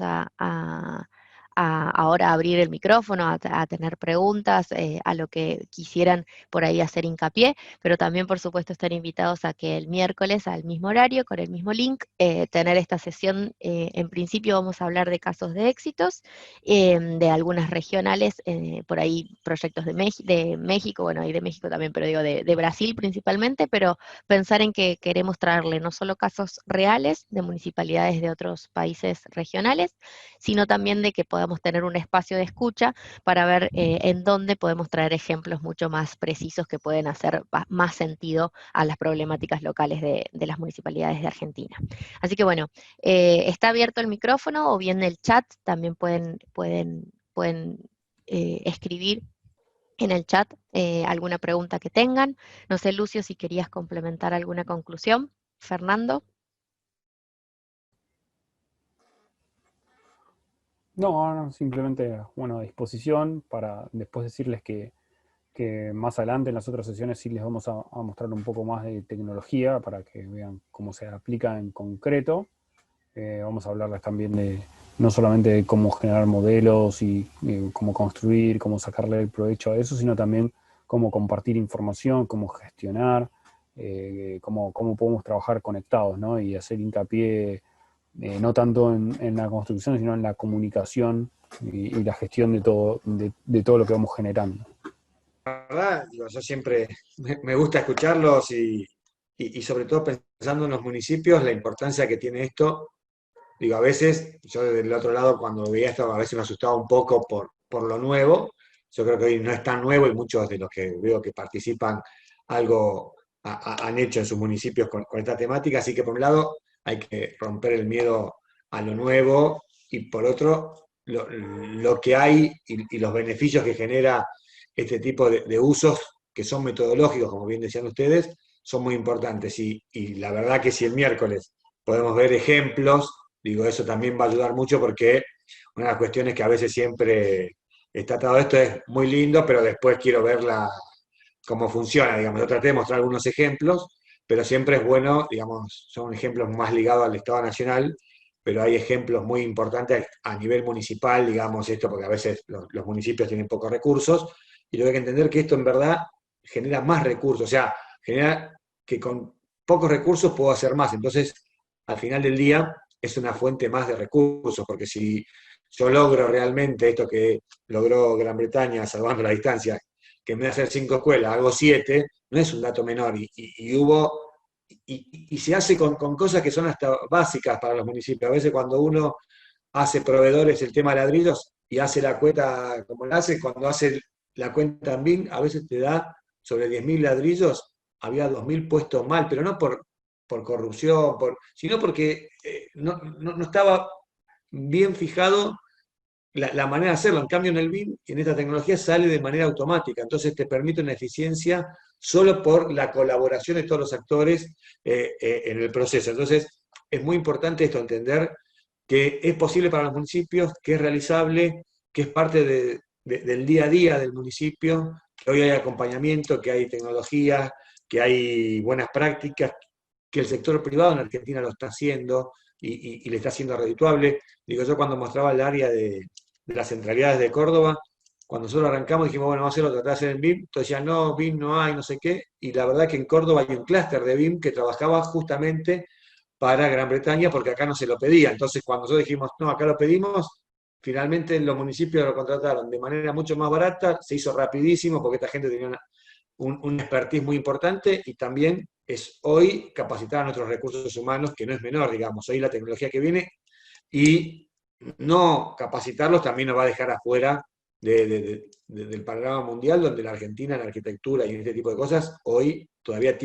ahora abrir el micrófono, a tener preguntas, a lo que quisieran por ahí hacer hincapié, pero también por supuesto están invitados a que el miércoles al mismo horario, con el mismo link, tener esta sesión. En principio vamos a hablar de casos de éxitos, de algunas regionales, por ahí proyectos de México, bueno, y de México también, pero digo de Brasil principalmente, pero pensar en que queremos traerle no solo casos reales de municipalidades de otros países regionales, sino también de que podamos tener un espacio de escucha para ver en dónde podemos traer ejemplos mucho más precisos que pueden hacer más sentido a las problemáticas locales de las municipalidades de Argentina. Así que bueno, está abierto el micrófono o bien el chat, también pueden escribir en el chat alguna pregunta que tengan. No sé, Lucio, si querías complementar alguna conclusión. Fernando. No, simplemente, bueno, a disposición para después decirles que más adelante en las otras sesiones sí les vamos a mostrar un poco más de tecnología para que vean cómo se aplica en concreto. Vamos a hablarles también de no solamente de cómo generar modelos y cómo construir, cómo sacarle el provecho a eso, sino también cómo compartir información, cómo gestionar, cómo podemos trabajar conectados, ¿no? Y hacer hincapié no tanto en la construcción, sino en la comunicación y la gestión de todo lo que vamos generando. La verdad, digo, yo siempre me gusta escucharlos y sobre todo pensando en los municipios, la importancia que tiene esto. Digo, a veces, yo del otro lado, cuando veía esto, a veces me asustaba un poco por lo nuevo. Yo creo que hoy no es tan nuevo y muchos de los que veo que participan algo han hecho en sus municipios con esta temática. Así que por un lado hay que romper el miedo a lo nuevo y por otro lo que hay y los beneficios que genera este tipo de usos que son metodológicos, como bien decían ustedes, son muy importantes. Y la verdad que si el miércoles podemos ver ejemplos. Digo, eso también va a ayudar mucho porque una de las cuestiones que a veces siempre está todo esto es muy lindo, pero después quiero verla cómo funciona, digamos. Yo traté de mostrar algunos ejemplos, pero siempre es bueno, digamos, son ejemplos más ligados al Estado Nacional, pero hay ejemplos muy importantes a nivel municipal, digamos, esto porque a veces los municipios tienen pocos recursos, y luego hay que entender que esto en verdad genera más recursos, o sea, genera que con pocos recursos puedo hacer más. Entonces, al final del día, es una fuente más de recursos, porque si yo logro realmente esto que logró Gran Bretaña, salvando la distancia, que en vez de hacer 5 escuelas, hago 7, no es un dato menor. Y se hace con cosas que son hasta básicas para los municipios. A veces cuando uno hace proveedores el tema de ladrillos y hace la cuenta como la hace, cuando hace la cuenta en BIM, a veces te da sobre 10.000 ladrillos, había 2.000 puestos mal, pero no por corrupción, sino porque no estaba bien fijado la manera de hacerlo. En cambio, en el BIM, en esta tecnología, sale de manera automática. Entonces, te permite una eficiencia solo por la colaboración de todos los actores en el proceso. Entonces, es muy importante esto, entender que es posible para los municipios, que es realizable, que es parte del día a día del municipio, que hoy hay acompañamiento, que hay tecnología, que hay buenas prácticas, que el sector privado en Argentina lo está haciendo y le está haciendo redituable. Digo, yo cuando mostraba el área de las centralidades de Córdoba, cuando nosotros arrancamos dijimos, bueno, vamos a hacerlo, tratar de hacer en BIM, entonces decían, no, BIM no hay, no sé qué, y la verdad que en Córdoba hay un clúster de BIM que trabajaba justamente para Gran Bretaña porque acá no se lo pedía. Entonces, cuando nosotros dijimos, no, acá lo pedimos, finalmente los municipios lo contrataron de manera mucho más barata, se hizo rapidísimo porque esta gente tenía un expertise muy importante y también es hoy capacitar a nuestros recursos humanos, que no es menor, digamos, hoy la tecnología que viene y no capacitarlos también nos va a dejar afuera del panorama mundial, donde la Argentina en arquitectura y en este tipo de cosas hoy todavía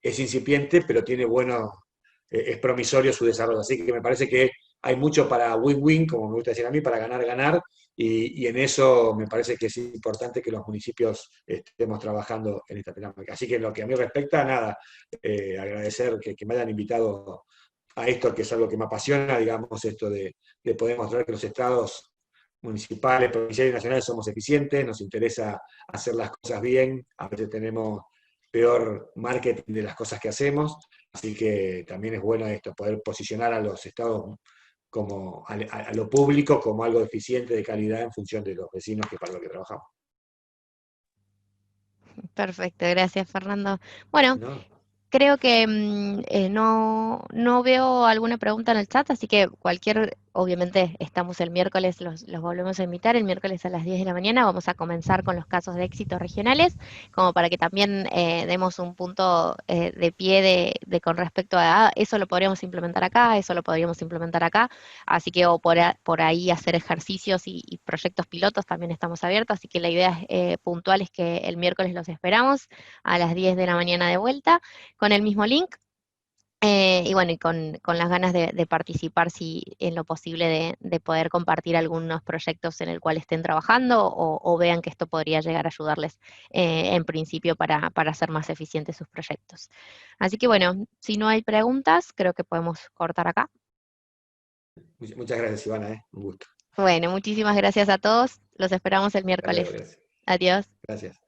es incipiente, pero tiene es promisorio su desarrollo. Así que me parece que hay mucho para win-win, como me gusta decir a mí, para ganar-ganar, y en eso me parece que es importante que los municipios estemos trabajando en esta temática. Así que en lo que a mí respecta, nada, agradecer que me hayan invitado a esto, que es algo que me apasiona, digamos, esto de poder mostrar que los estados municipales, provinciales y nacionales somos eficientes, nos interesa hacer las cosas bien, a veces tenemos peor marketing de las cosas que hacemos, así que también es bueno esto, poder posicionar a los estados como a lo público como algo eficiente, de calidad, en función de los vecinos que para lo que trabajamos. Perfecto, gracias Fernando. Bueno, ¿No? creo que no veo alguna pregunta en el chat, así que obviamente estamos el miércoles, los volvemos a invitar, el miércoles a las 10 de la mañana vamos a comenzar con los casos de éxito regionales, como para que también demos un punto de pie con respecto a eso lo podríamos implementar acá, eso lo podríamos implementar acá, así que o por ahí hacer ejercicios y proyectos pilotos también estamos abiertos, así que la idea puntual es que el miércoles los esperamos a las 10 de la mañana de vuelta con el mismo link. Y bueno, y con las ganas de participar, si en lo posible, de poder compartir algunos proyectos en el cual estén trabajando o vean que esto podría llegar a ayudarles en principio para hacer más eficientes sus proyectos. Así que bueno, si no hay preguntas, creo que podemos cortar acá. Muchas gracias, Ivana, un gusto. Bueno, muchísimas gracias a todos. Los esperamos el Hasta luego, miércoles. gracias. Adiós. Gracias.